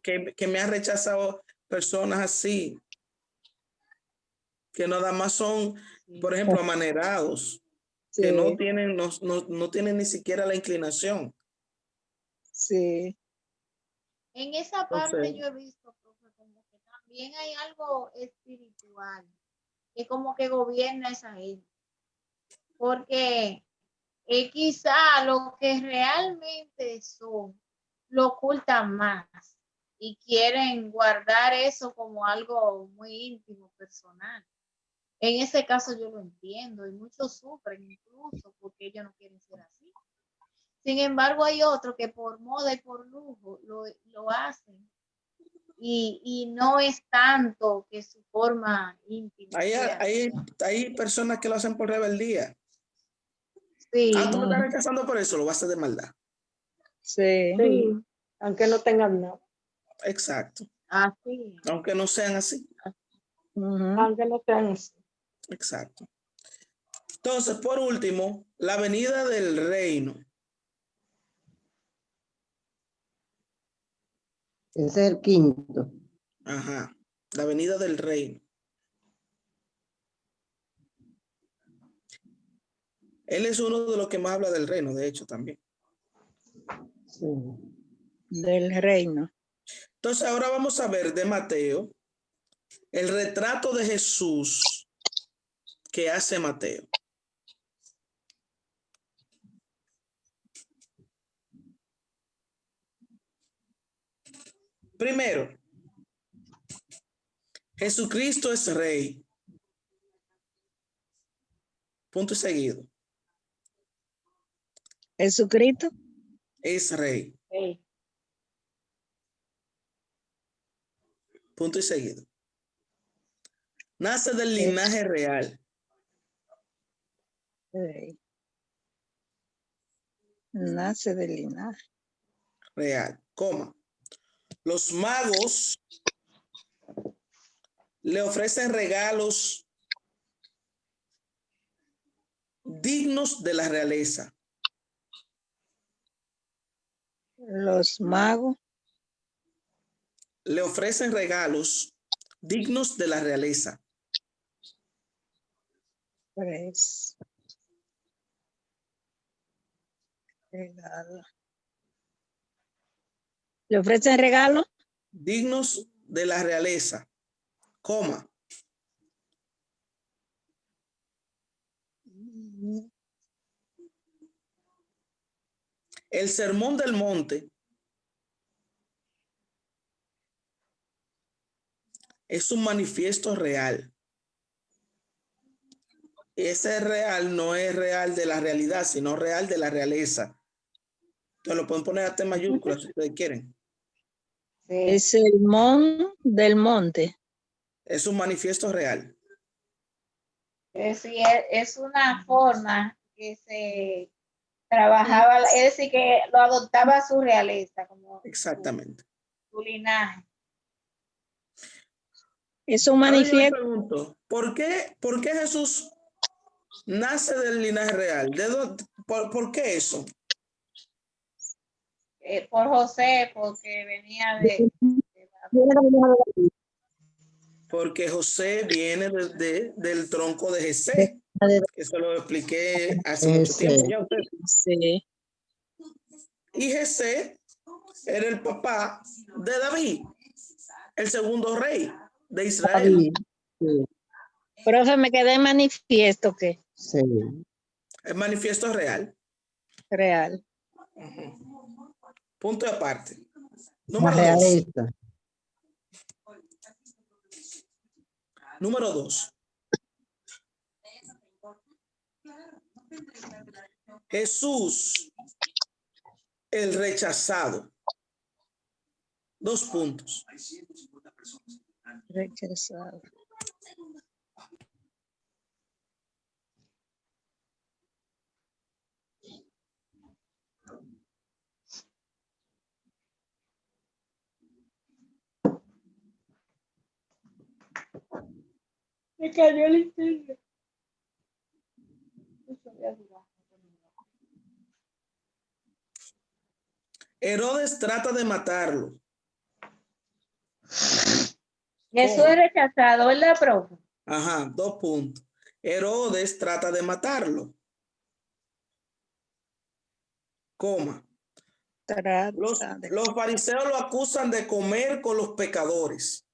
que me han rechazado personas así, que nada más son, por ejemplo, amanerados, que no tienen ni siquiera la inclinación. Sí. En esa parte yo he visto, profe, como que también hay algo espiritual que como que gobierna esa gente. Porque quizá lo que realmente son lo ocultan más y quieren guardar eso como algo muy íntimo, personal. En ese caso yo lo entiendo y muchos sufren incluso porque ellos no quieren ser así. Sin embargo, hay otros que por moda y por lujo lo hacen y no es tanto que su forma íntima. Hay personas que lo hacen por rebeldía. Sí. Tú me estás rechazando por eso, lo vas a hacer de maldad. Sí. Aunque no tengan nada. Exacto. Así. Aunque no sean así. Aunque no sean así. Exacto. Entonces, por último, la venida del reino. Ese es el quinto. Ajá. La venida del reino. Él es uno de los que más habla del reino, de hecho, también. Sí. Del reino. Entonces, ahora vamos a ver de Mateo el retrato de Jesús que hace Mateo. Primero, Jesucristo es rey. Punto y seguido. Jesucristo es rey. Punto y seguido. Nace del linaje real. Nace del linaje real, coma. Los magos le ofrecen regalos dignos de la realeza. Los magos le ofrecen regalos dignos de la realeza. Pues, regalo. ¿Le ofrecen regalos? Dignos de la realeza, coma. El sermón del monte es un manifiesto real. Ese real no es real de la realidad, sino real de la realeza. Entonces lo pueden poner hasta en mayúsculas si ustedes quieren. El sermón del monte. Es un manifiesto real. Sí, es una forma que se trabajaba, es decir, que lo adoptaba su realeza, como exactamente. Su linaje. Es un Ahora yo me manifiesto. pregunto, ¿por qué Jesús nace del linaje real? ¿Por qué eso? Por José, porque venía de Porque José viene del tronco de Jesé. Eso lo expliqué hace mucho tiempo ya a ustedes. Sí. Y Jesé era el papá de David, el segundo rey de Israel. David. Sí, Profe, me quedé en manifiesto que sí. El manifiesto real. real. Punto de aparte. La Número 2. realeza. Número 2. Jesús, el rechazado. 2 puntos. Rechazado. Me cayó el internet. Herodes trata de matarlo. Jesús es rechazado, ¿verdad, profe? Ajá, 2 puntos. Herodes trata de matarlo. Coma. Los fariseos lo acusan de comer con los pecadores.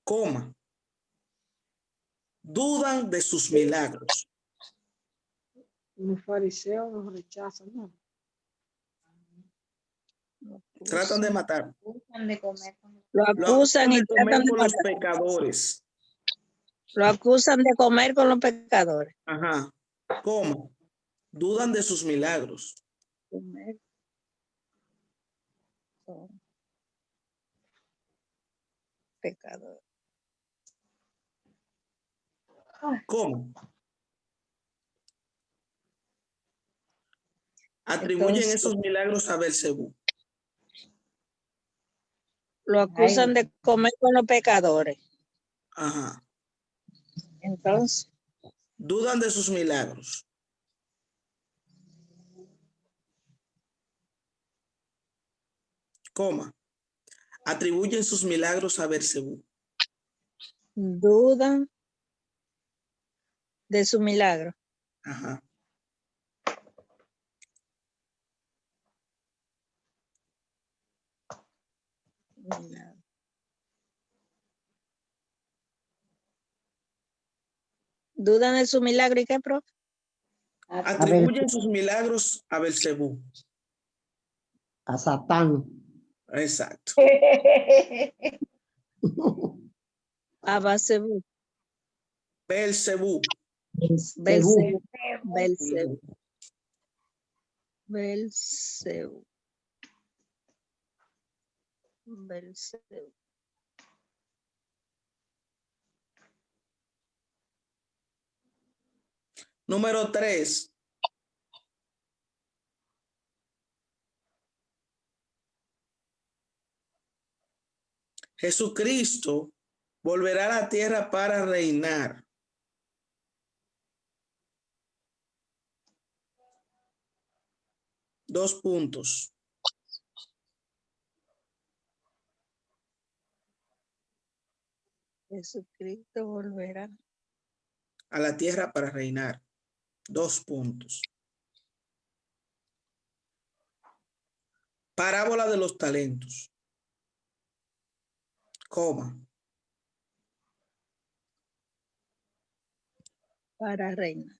Coma. Dudan de sus milagros. Los fariseos los rechazan, ¿no? Tratan de matar. De comer. Lo acusan y de comer tratan de con los matar. pecadores. Lo acusan de comer con los pecadores. Ajá. Coma. Dudan de sus milagros. Comer con pecadores. ¿Cómo? Atribuyen Entonces, esos milagros a Belcebú. Lo acusan de comer con los pecadores. Ajá. Entonces, Dudan de sus milagros. Coma. Atribuyen sus milagros a Belcebú. dudan de su milagro. Ajá. Dudan de su milagro. ¿Y qué, profe? Atribuyen sus milagros a Belcebú. A Satán. Exacto. A Belcebú. Belcebú. Belcebú. Ujú. Belcebú. Belcebú. Número 3. Jesucristo volverá a la tierra para reinar. Dos puntos. Jesucristo volverá A la tierra para reinar. 2 puntos. Parábola de los talentos. Coma. para reinar.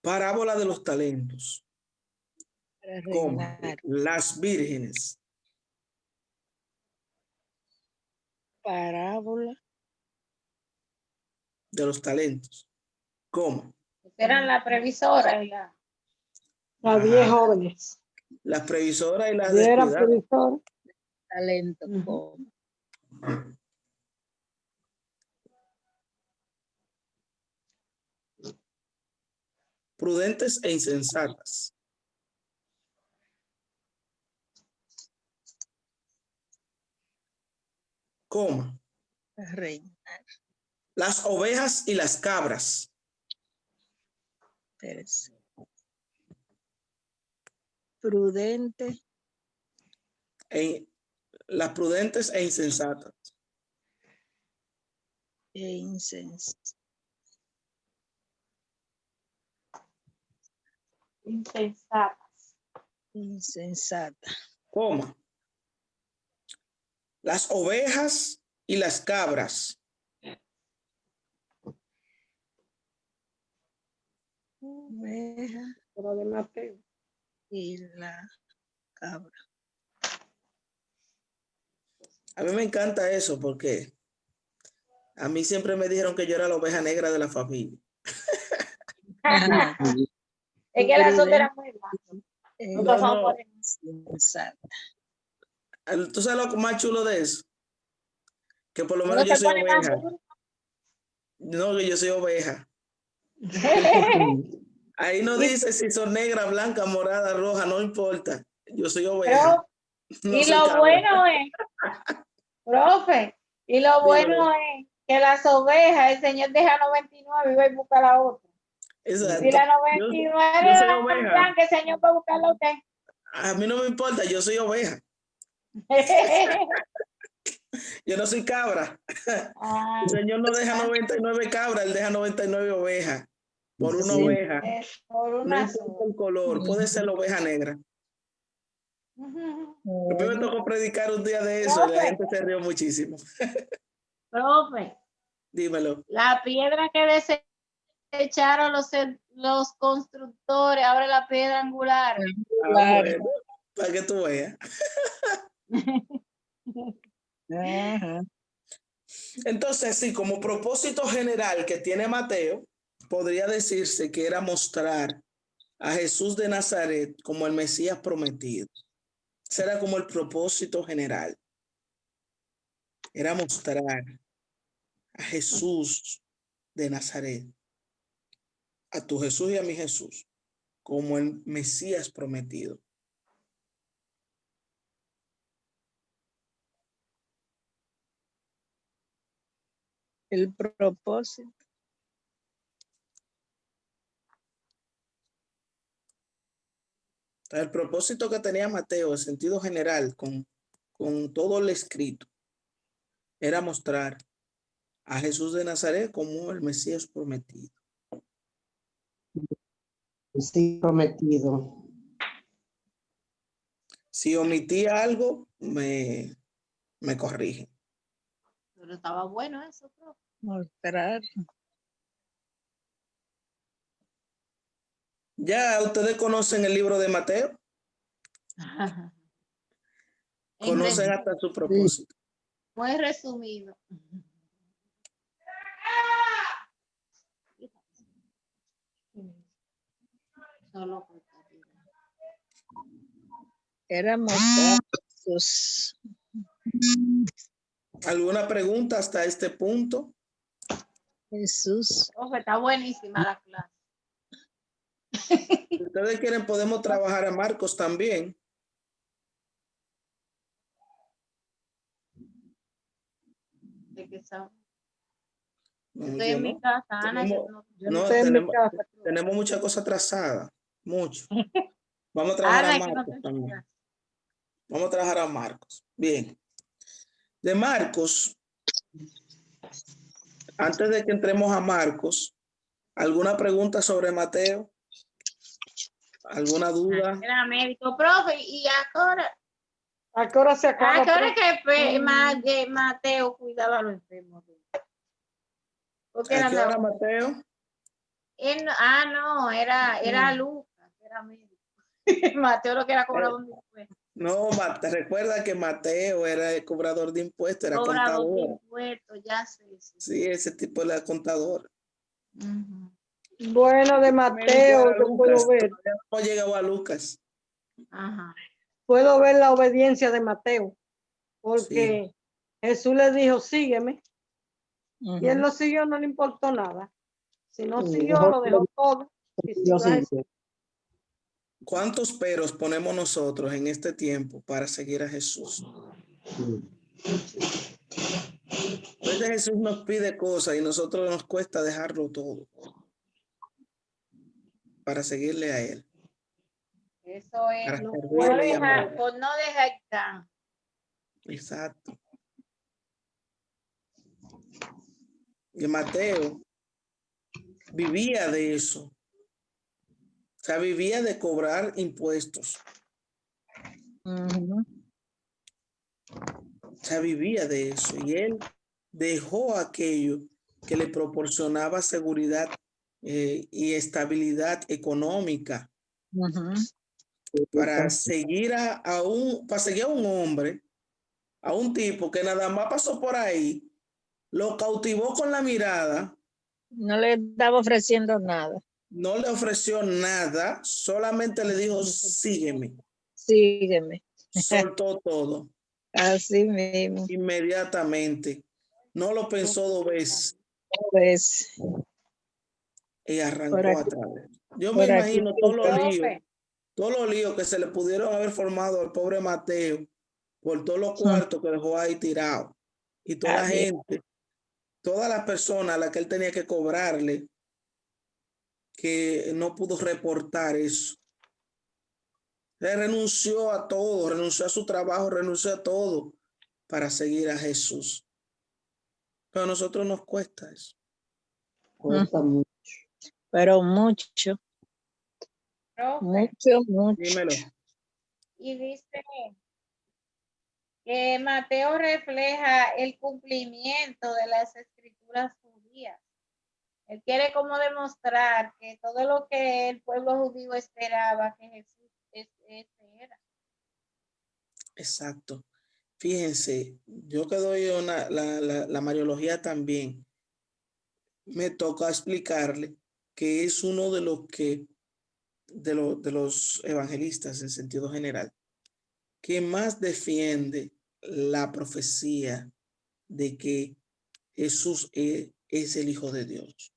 Parábola de los talentos. Para Coma. reinar. Las vírgenes. Parábola. De los talentos. Coma. Eran la previsora y la... Las 10 jóvenes. Las previsoras y las 10 eran descuidadas. previsores. Talento. Ujú. prudentes e insensatas. Coma. Reina. Las ovejas y las cabras. Espérese. Prudente. Las prudentes e insensatas. E insensata. Insensatas. Insensata. Coma. Las ovejas y las cabras. Oveja Pero de Mateo. y la cabra. A mí me encanta eso porque a mí siempre me dijeron que yo era la oveja negra de la familia. Es que las otras eran muy bajas. No, pasamos por el- insensata. ¿Tú sabes lo más chulo de eso? Que por lo Uno menos yo se soy pone más oveja. duro. No, que yo soy oveja. Ahí no dice si son negra, blanca, morada, roja, no importa. Yo soy oveja. Pero, No y soy lo cabra. bueno es, profe, y lo bueno Dímelo. es que las ovejas, el Señor deja 99 y va a buscar la otra. Exacto. Si la Yo 99 soy era oveja. blanca, el Señor va a buscar la otra. A mí no me importa, yo soy oveja. Yo no soy cabra. Ah, El Señor no deja 99 cabras, Él deja 99 ovejas. Por una Sí. oveja. es por No una importa el color, puede ser la oveja negra. sola. A mí me tocó predicar un día de eso y la Profe. gente se rió muchísimo. Profe, Dímelo. la piedra que desecharon los constructores, ahora la piedra angular. Ah, bueno, para que tú veas. Ajá. Entonces, sí, como propósito general que tiene Mateo, podría decirse que era mostrar a Jesús de Nazaret como el Mesías prometido. Será como el propósito general. Era mostrar a Jesús de Nazaret, a tu Jesús y a mi Jesús, como el Mesías prometido. El propósito. El propósito que tenía Mateo en sentido general con todo el escrito era mostrar a Jesús de Nazaret como el Mesías prometido. Sí, prometido. Si omití algo, me corrigen. Pero estaba bueno eso, profe. Mostrar. Ya ustedes conocen el libro de Mateo, conocen hasta su propósito. Muy resumido. Solo Era mostrar sus. ¿Alguna pregunta hasta este punto? Jesús. profe, está buenísima la clase. Si ustedes quieren, podemos trabajar a Marcos también. De que son- No, Estoy yo en mi no. casa, Ana. Yo No, estoy en mi casa. tenemos muchas cosas atrasadas. Mucho. Vamos a trabajar Ana, a que no Marcos te también. enteras. Vamos a trabajar a Marcos. Bien. De Marcos, antes de que entremos a Marcos, ¿alguna pregunta sobre Mateo? ¿Alguna duda? Era médico, profe, y ahora, ¿A qué hora se acaba? ¿a qué hora que Mateo cuidaba a los enfermos? Porque ¿A era qué hora, Mateo? no, era Lucas, era médico. Mateo lo que era cobrador de impuestos. No, te recuerda que Mateo era el cobrador de impuestos, era Cobrador de contador. impuestos, ya sé. Sí, ese tipo era contador. Ujú. Bueno, de Mateo, yo puedo ver. Todavía no hemos llegado a Lucas. Ajá. Puedo ver la obediencia de Mateo. Sí. Porque Jesús le dijo, sígueme. Y él Ujú. lo siguió, no le importó nada. Si no Sí, siguió, lo dejó todo. Dios y Dios. ¿Cuántos peros ponemos nosotros en este tiempo para seguir a Jesús? A veces Jesús nos pide cosas y nosotros nos cuesta dejarlo todo para seguirle a Él. Eso es. Para No servirle y amarle. por no dejar tan. Exacto. Y Mateo vivía de eso. O sea, vivía de cobrar impuestos. Ujú. O sea, vivía de eso. Y él dejó aquello que le proporcionaba seguridad y estabilidad económica Ujú. para seguir para seguir a un hombre, a un tipo que nada más pasó por ahí, lo cautivó con la mirada, No le estaba ofreciendo nada. no le ofreció nada, solamente le dijo, sígueme. Sígueme. Soltó todo Así mismo. inmediatamente. No lo pensó dos veces Pues, y por arrancó aquí, atrás. Yo me por aquí imagino todos Profe, los líos que se le pudieron haber formado al pobre Mateo por todos los cuartos que dejó ahí tirados. Y toda la Adiós. gente, todas las personas a las que él tenía que cobrarle, que no pudo reportar eso. Él renunció a todo, renunció a su trabajo, renunció a todo para seguir a Jesús. Pero a nosotros nos cuesta eso. Cuesta mucho. Pero mucho, profe, mucho. Dímelo. y dice que Mateo refleja el cumplimiento de las escrituras judías. Él quiere como demostrar que todo lo que el pueblo judío esperaba que Jesús ese era. Exacto. Fíjense, yo que doy la Mariología también, me toca explicarle que es uno de los de los evangelistas en sentido general, que más defiende la profecía de que Jesús es el Hijo de Dios.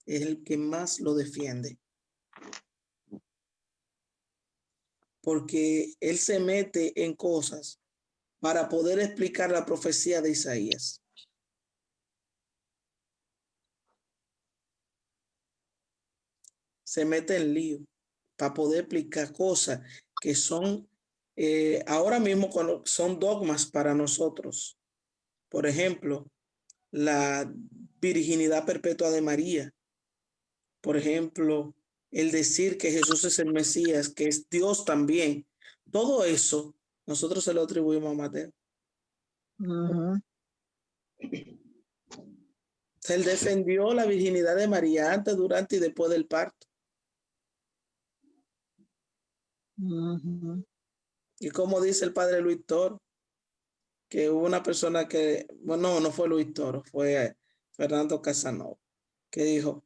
Es el que más lo defiende. Porque él se mete en cosas para poder explicar la profecía de Isaías. Se mete en lío para poder explicar cosas que son ahora mismo son dogmas para nosotros. Por ejemplo, la virginidad perpetua de María. Por ejemplo, el decir que Jesús es el Mesías, que es Dios también. Todo eso nosotros se lo atribuimos a Mateo. Ujú. Él defendió la virginidad de María antes, durante y después del parto. Ujú. Y como dice el padre Luis Toro, que hubo una persona que, bueno, no fue Luis Toro, fue Fernando Casanova, que dijo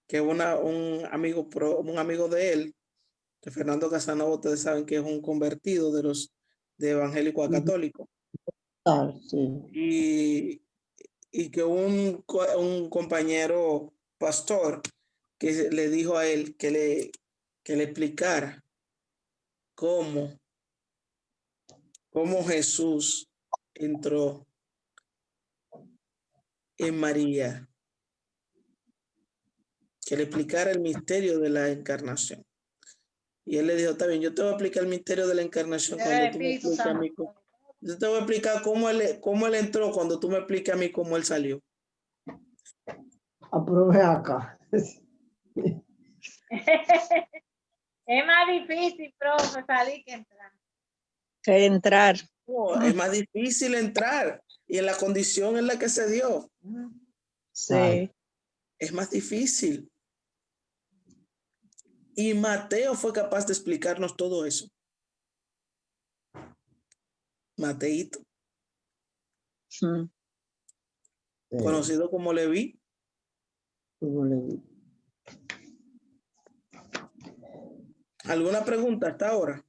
que un amigo de él, de Fernando Casanova, ustedes saben que es un convertido de evangélico a católico. Sí. Y que un compañero pastor que le dijo a él que le explicara cómo Jesús entró en María, que le explicara el misterio de la encarnación. Y él le dijo, está bien, yo te voy a explicar el misterio de la encarnación cuando tú me expliques a mí. Yo te voy a explicar cómo él entró cuando tú me expliques a mí cómo él salió. Aprove acá. Es más difícil, profe, salir que entrar. Que entrar. No, es más difícil entrar y en la condición en la que se dio. Sí. Es más difícil. Y Mateo fue capaz de explicarnos todo eso. Mateito, Mm. conocido como Leví. ¿Alguna pregunta hasta ahora?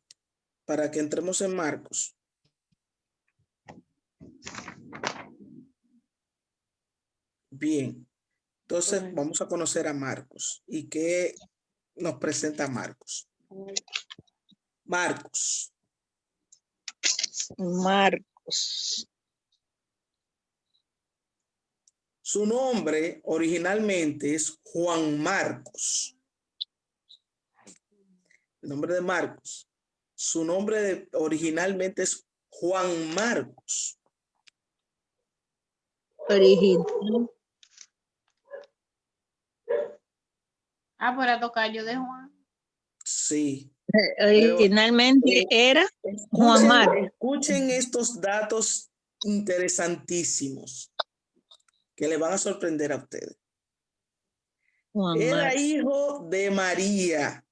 Para que entremos en Marcos. Bien. Entonces vamos a conocer a Marcos y qué nos presenta Marcos. Marcos. Marcos. Su nombre originalmente es Juan Marcos. El nombre de Marcos. Su nombre originalmente es Juan Marcos. Original. Para tocayo de Juan. Sí. Originalmente era Juan Marcos. Escuchen estos datos interesantísimos que le van a sorprender a ustedes. Juan Era Marcos. hijo de María.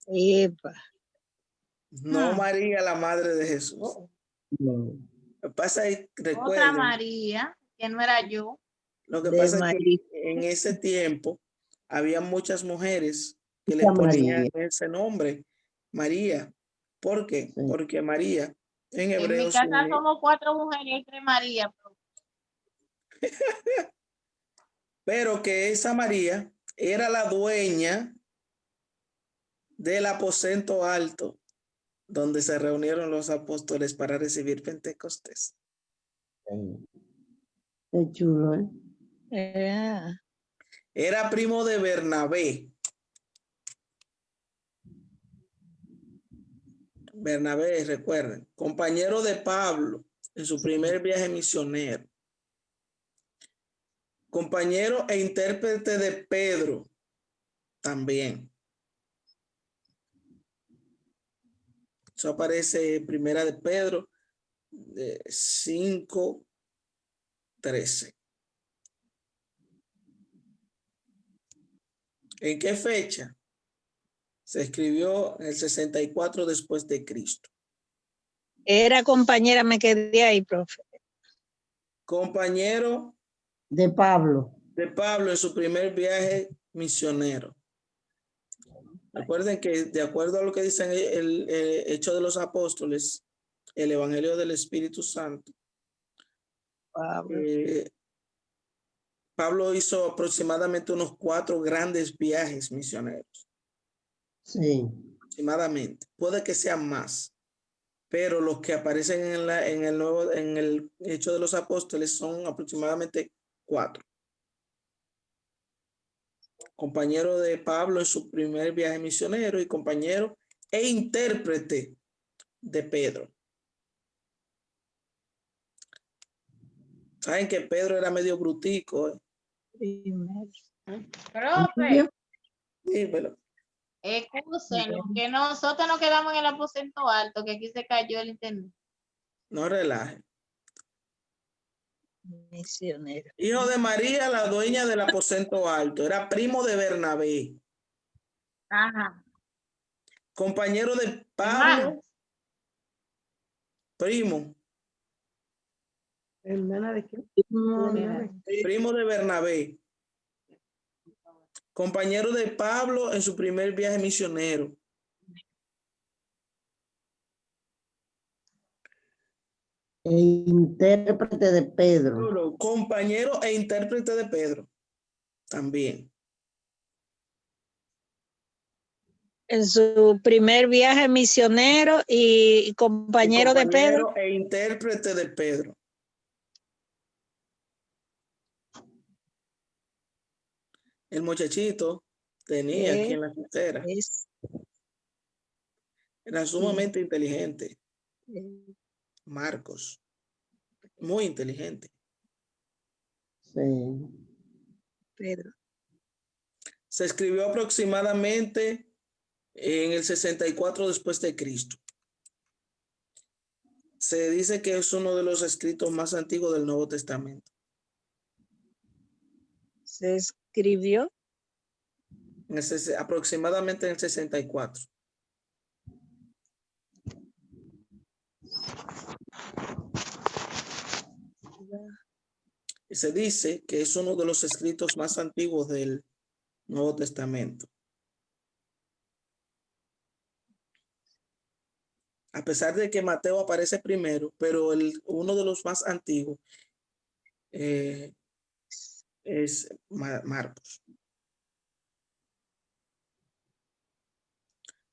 Epa. No María, la madre de Jesús. No. Lo que pasa es, Otra recuerden, María, que no era yo. lo que De pasa es María. que en ese tiempo había muchas mujeres que le Esa ponían María. ese nombre, María. ¿Por qué? Sí. Porque María en En hebreo mi casa somos 4 mujeres y 3 María. pero que esa María era la dueña del aposento alto donde se reunieron los apóstoles para recibir Pentecostés. Qué chulo, ¿eh? Era primo de Bernabé. Bernabé, recuerden, compañero de Pablo en su primer viaje misionero. Compañero e intérprete de Pedro también. Eso aparece en Primera de Pedro 5:13. ¿En qué fecha? Se escribió en el 64 después de Cristo. Era compañera, me quedé ahí, profe. Compañero De Pablo. de Pablo en su primer viaje misionero. Recuerden que de acuerdo a lo que dicen el Hecho de los Apóstoles, el Evangelio del Espíritu Santo, Pablo hizo aproximadamente unos 4 grandes viajes misioneros. Sí. Aproximadamente. Puede que sean más, pero los que aparecen en el Hecho de los Apóstoles son aproximadamente 4. Compañero de Pablo en su primer viaje misionero y compañero e intérprete de Pedro. Saben que Pedro era medio brutico. Profe, Dímelo. excúsenos, que nosotros nos quedamos en el aposento alto, que aquí se cayó el internet. No relaje. Misionero. Hijo de María, la dueña del aposento alto. Era primo de Bernabé. Ajá. Compañero de Pablo. Hermano. Primo. ¿Hermana de qué? Primo de Bernabé. Compañero de Pablo en su primer viaje misionero. E intérprete de Pedro. Compañero e intérprete de Pedro. También. En su primer viaje misionero y compañero de Pedro. E intérprete de Pedro. El muchachito tenía aquí en la frontera. Era sumamente inteligente. Marcos. Muy inteligente. Sí. Pedro. Se escribió aproximadamente en el 64 después de Cristo. Se dice que es uno de los escritos más antiguos del Nuevo Testamento. Se escribió aproximadamente en el 64. Y se dice que es uno de los escritos más antiguos del Nuevo Testamento. A pesar de que Mateo aparece primero, pero uno de los más antiguos es Marcos.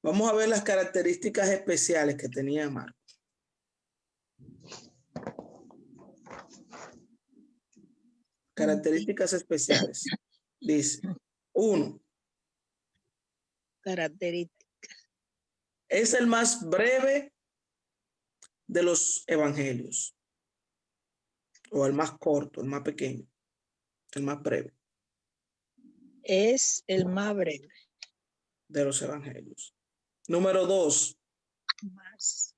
Vamos a ver las características especiales que tenía Marcos. Características especiales. Dice, 1. Característica. Es el más breve de los evangelios. O el más corto, el más pequeño. El más breve Es el más breve. de los evangelios. Número 2. Más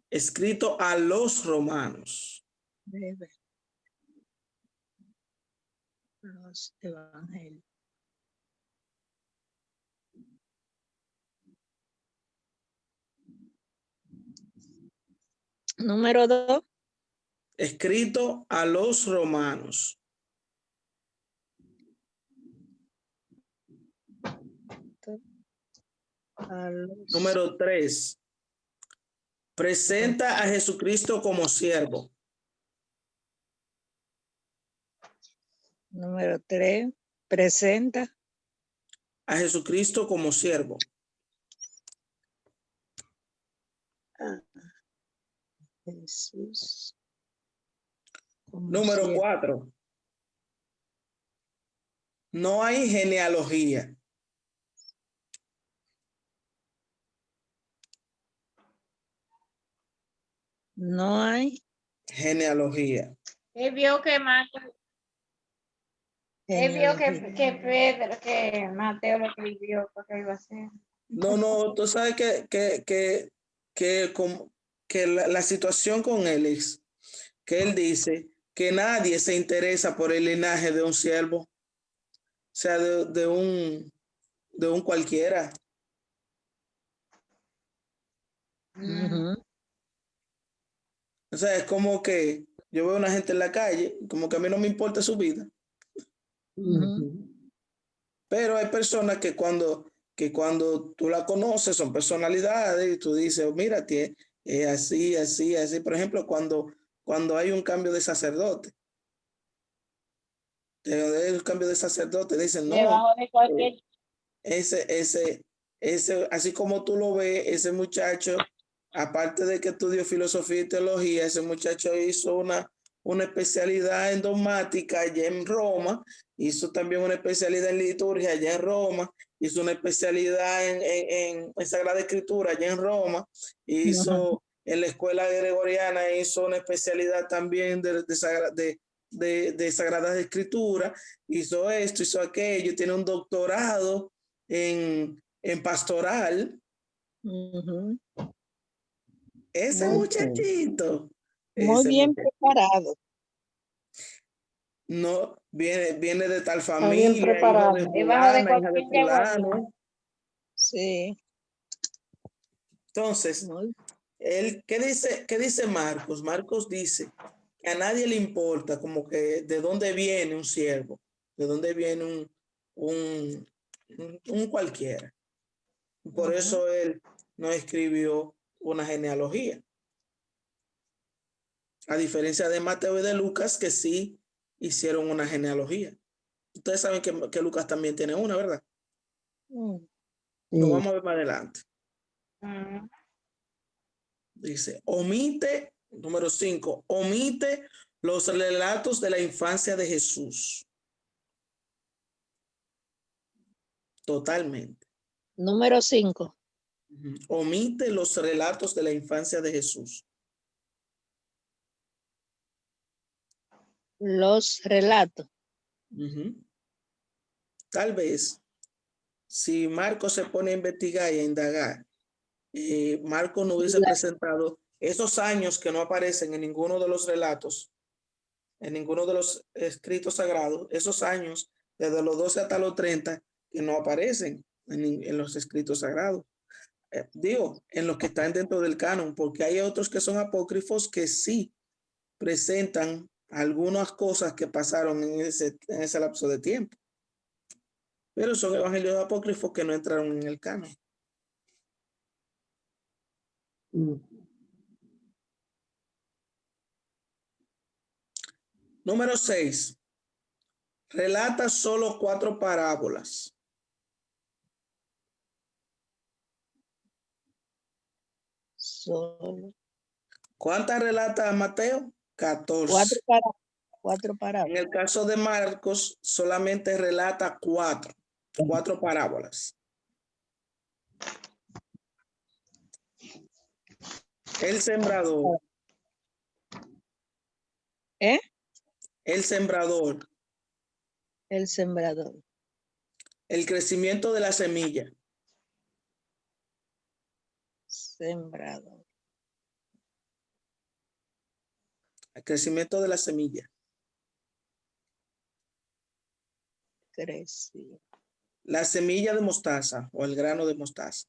Escrito a los romanos. breve. Los evangelios. Número 2. Escrito a los romanos. Número 3. Presenta a Jesucristo como siervo. Número 3. Presenta A Jesucristo como siervo. a Jesús como Número siervo. 4. No hay genealogía. No hay Genealogía. Él vio que Mateo lo escribió porque iba a hacer. No, tú sabes que la situación con él es que él dice que nadie se interesa por el linaje de un siervo, o sea, de un cualquiera. Ujú. O sea, es como que yo veo a una gente en la calle, como que a mí no me importa su vida, Ujú. pero hay personas que cuando tú la conoces son personalidades y tú dices, oh, mira, así, así, así. Por ejemplo, cuando hay un cambio de sacerdote, el cambio de sacerdote, dicen, no, Debajo de cualquier. ese, así como tú lo ves, ese muchacho, aparte de que estudió filosofía y teología, ese muchacho hizo una especialidad en dogmática allá en Roma, hizo también una especialidad en liturgia allá en Roma, hizo una especialidad en Sagrada Escritura allá en Roma, Ujú. hizo en la escuela gregoriana, hizo una especialidad también de Sagrada Escritura, hizo esto, hizo aquello, tiene un doctorado en pastoral. Ujú. Ese Muy, muchachito, muy ese bien muchachito, preparado. no viene de tal Está bien familia, hijo de preparado. Debajo de fulana, hija de cualquier teología. fulano. Sí. Entonces, Muy, ¿qué dice Marcos? Marcos dice que a nadie le importa como que de dónde viene un siervo, de dónde viene un cualquiera. Por eso él no escribió una genealogía. A diferencia de Mateo y de Lucas, que sí hicieron una genealogía. Ustedes saben que Lucas también tiene una, ¿verdad? mm, Lo vamos a ver más adelante. Mm. Dice, número 5, omite los relatos de la infancia de Jesús. Totalmente. Número 5. Omite los relatos de la infancia de Jesús. Los relatos. Tal vez, si Marcos se pone a investigar y a indagar, Marcos no hubiese presentado esos años que no aparecen en ninguno de los relatos, en ninguno de los escritos sagrados, esos años desde los 12 hasta los 30 que no aparecen en los escritos sagrados. Digo, en los que están dentro del canon, porque hay otros que son apócrifos que sí presentan algunas cosas que pasaron en ese lapso de tiempo, pero son evangelios apócrifos que no entraron en el canon. Número 6. Relata solo 4 parábolas. solo. ¿Cuántas relata Mateo? 14. 4 En parábolas. el caso de Marcos, solamente relata 4 parábolas. El sembrador. ¿Eh? El sembrador. El sembrador. El crecimiento de la semilla. Sembrador. El crecimiento de la semilla. Creció. La semilla de mostaza o el grano de mostaza.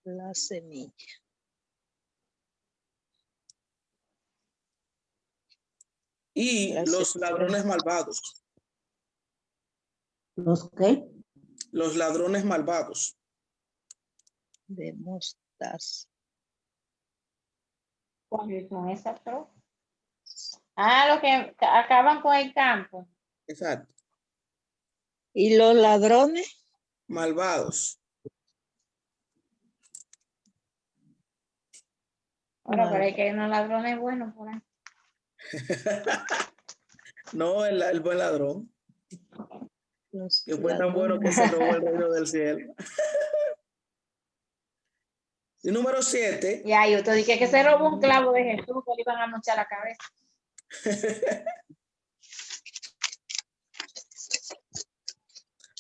La semilla. Y La los semilla. ladrones malvados. ¿Los qué? Los ladrones malvados. De mostaza. ¿Cuáles son esas, profe? Ah, los que acaban con el campo. Exacto. ¿Y los ladrones? Malvados. Bueno, pero hay que hay unos ladrones buenos por ahí. No, el buen ladrón. Los Que fue tan bueno que ladrones. se robó el reino del cielo. Y número 7. Y ahí otro dije que se robó un clavo de Jesús que le iban a mochar la cabeza.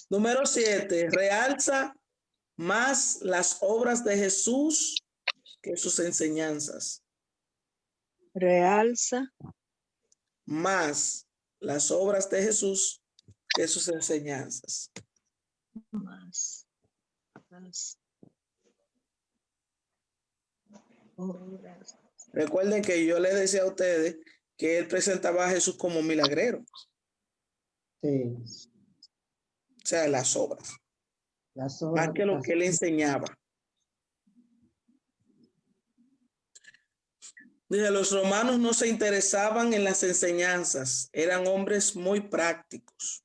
Número 7. Realza más las obras de Jesús que sus enseñanzas. Realza. Más las obras de Jesús que sus enseñanzas. Más. Las obras. Recuerden que yo les decía a ustedes que él presentaba a Jesús como milagrero. Sí. O sea, las obras. Las Más obras. que lo que él enseñaba. Dice, los romanos no se interesaban en las enseñanzas. Eran hombres muy prácticos.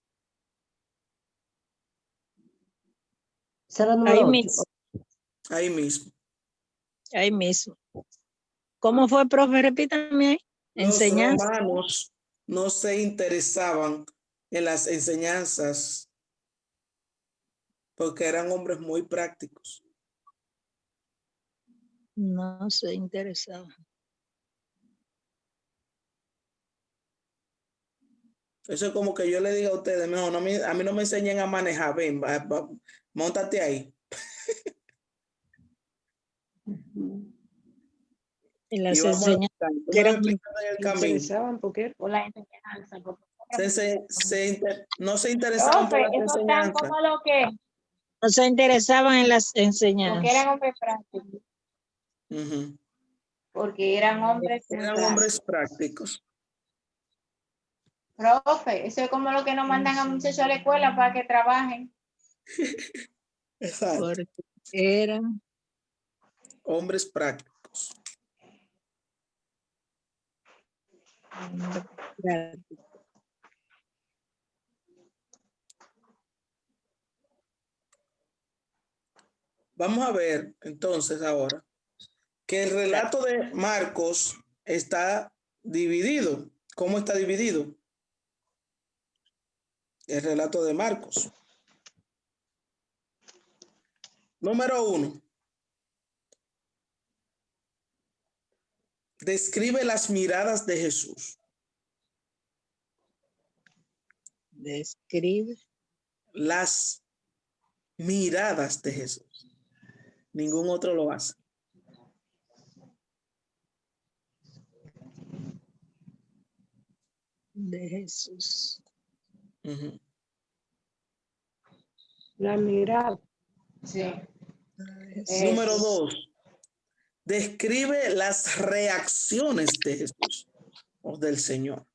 Será Ahí número 8. mismo. Ahí mismo. Ahí mismo. ¿Cómo fue, profe? Repítame ahí. Los Enseñanza. romanos no se interesaban en las enseñanzas porque eran hombres muy prácticos. No se interesaba. Eso es como que yo le diga a ustedes, mejor, a mí no me enseñen a manejar, ven, móntate ahí. Y Y las vamos a enseñanzas tú que me vas eran explicando en el Me camino. interesaban porque Por la enseñanza. No se interesaban por Profe, las eso tan enseñanzas. como lo que, no se interesaban en las porque enseñanzas. eran hombres prácticos. Ujú. Porque eran hombres muy Eran prácticos. hombres prácticos. Profe, eso es como lo que nos mandan a muchachos a la escuela para que trabajen. Exacto. Porque eran Hombres prácticos. hombres prácticos. Vamos a ver entonces ahora que el relato de Marcos está dividido. ¿Cómo está dividido? El relato de Marcos. Número 1. Describe las miradas de Jesús. Describe Las miradas de Jesús. Ningún otro lo hace. de Jesús. Ujú. la mirada. Sí. Número 2. Describe las reacciones de Jesús o del Señor.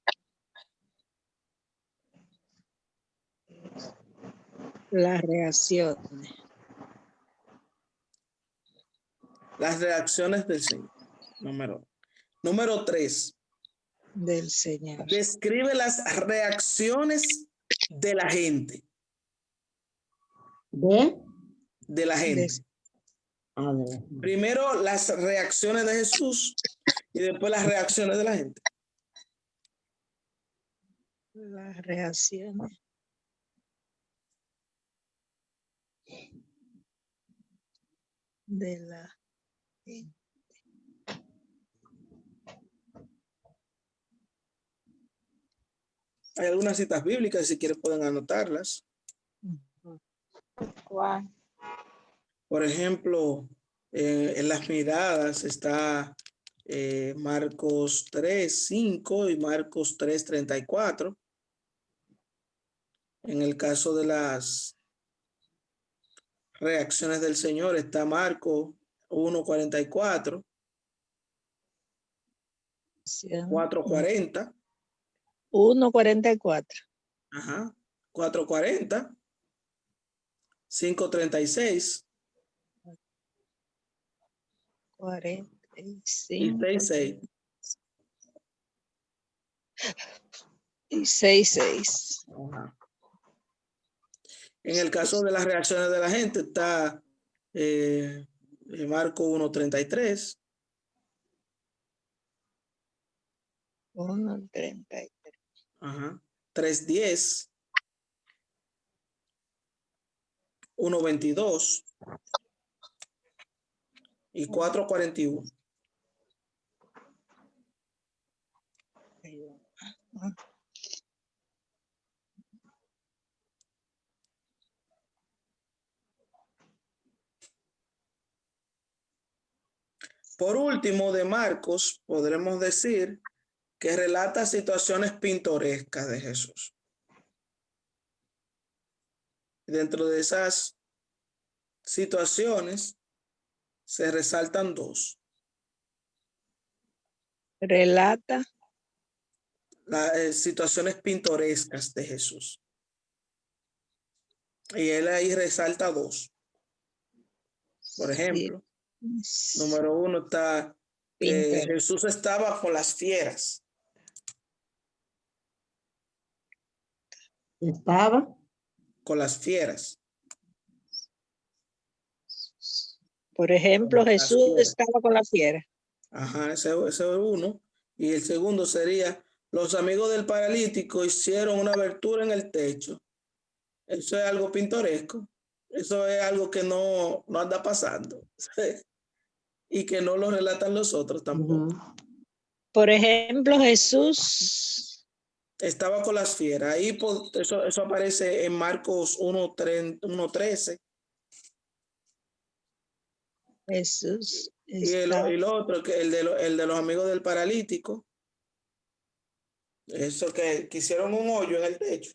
Las reacciones Las reacciones del Señor. Número 3. del Señor. Describe las reacciones de la gente. de la gente. Primero las reacciones de Jesús y después las reacciones de la gente. Las reacciones de la gente. Hay algunas citas bíblicas, si quieren pueden anotarlas. ¿Cuál? Por ejemplo, en las miradas está Marcos 3:5 y Marcos 3:34. En el caso de las reacciones del Señor está Marcos 1:44, 4:40. 1:44. Ajá. 4:40. 5:36. 45. Y 6:6. Y 6:6. Ajá. En el caso de las reacciones de la gente está Marcos 1:33. 1:33. Ajá. 3:10. 1:22 y 4:41. Por último, de Marcos, podremos decir que relata situaciones pintorescas de Jesús. Dentro de esas situaciones se resaltan dos. Relata. Las situaciones pintorescas de Jesús. Y él ahí resalta dos. Por ejemplo, número 1 está que Jesús estaba con las fieras. ¿Estaba? Con las fieras. Por ejemplo, Con las Jesús fieras. estaba con la fiera. Ajá, ese es uno. Y el segundo sería, los amigos del paralítico hicieron una abertura en el techo. Eso es algo pintoresco. Eso es algo que no anda pasando. Y que no lo relatan los otros tampoco. Por ejemplo, Jesús Estaba con las fieras. Ahí eso aparece en Marcos 1:13. Jesús Y el otro, que el de los amigos del paralítico. Eso que hicieron un hoyo en el techo.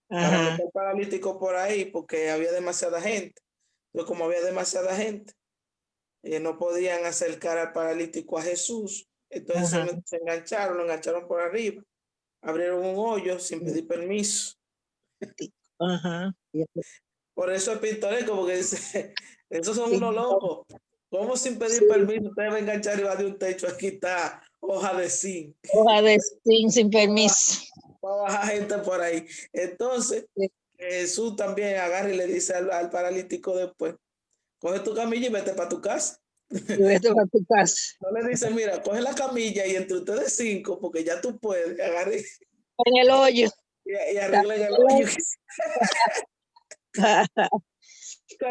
Para meter paralítico por ahí, porque había demasiada gente. Entonces, como había demasiada gente, no podían acercar al paralítico a Jesús. Entonces se engancharon, lo engancharon por arriba. Abrieron un hoyo sin pedir permiso. Por eso es pintoresco, porque dice, esos son unos locos. ¿Cómo sin pedir permiso usted va a enganchar y va de un techo? Aquí está hoja de zinc. Hoja de zinc sin permiso. Va a bajar gente por ahí. Entonces, Jesús también agarra y le dice al paralítico después, coge tu camilla y vete para tu casa. Vete para tu casa. No le dice, mira, coge la camilla y entre ustedes 5, porque ya tú puedes, agarre En el hoyo. y arreglen el hoyo.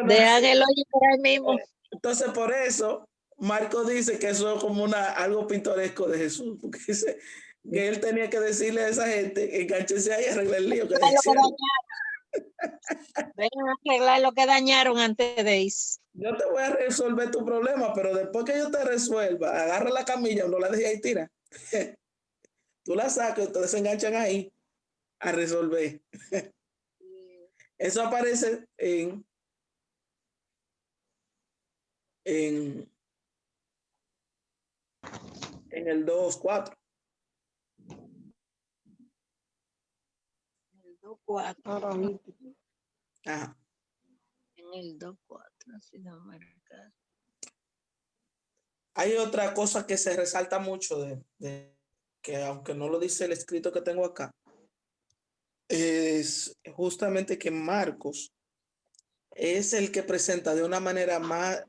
Dejan el hoyo por ahí mismo. Entonces, por eso, Marcos dice que eso es como algo pintoresco de Jesús, porque dice que él tenía que decirle a esa gente, enganchense ahí y arreglen el lío. Que vengan a arreglar lo que dañaron antes de ir. Yo te voy a resolver tu problema, pero después que yo te resuelva, agarra la camilla, no la dejes ahí tira. Tú la sacas, ustedes se enganchan ahí a resolver. Eso aparece en el 2:4. En el 2:4. Ajá. En el 2:4, así no marcar. Hay otra cosa que se resalta mucho de que aunque no lo dice el escrito que tengo acá, es justamente que Marcos es el que presenta de una manera más,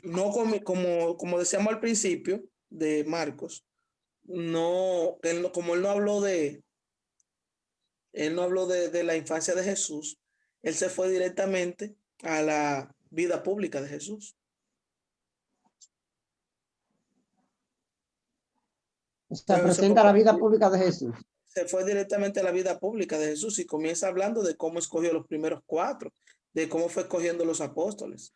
no como decíamos al principio de Marcos, no, como él no habló de la infancia de Jesús, él se fue directamente a la vida pública de Jesús. O sea, presenta la vida pública de Jesús. Se fue directamente a la vida pública de Jesús y comienza hablando de cómo escogió los primeros 4, de cómo fue escogiendo los apóstoles.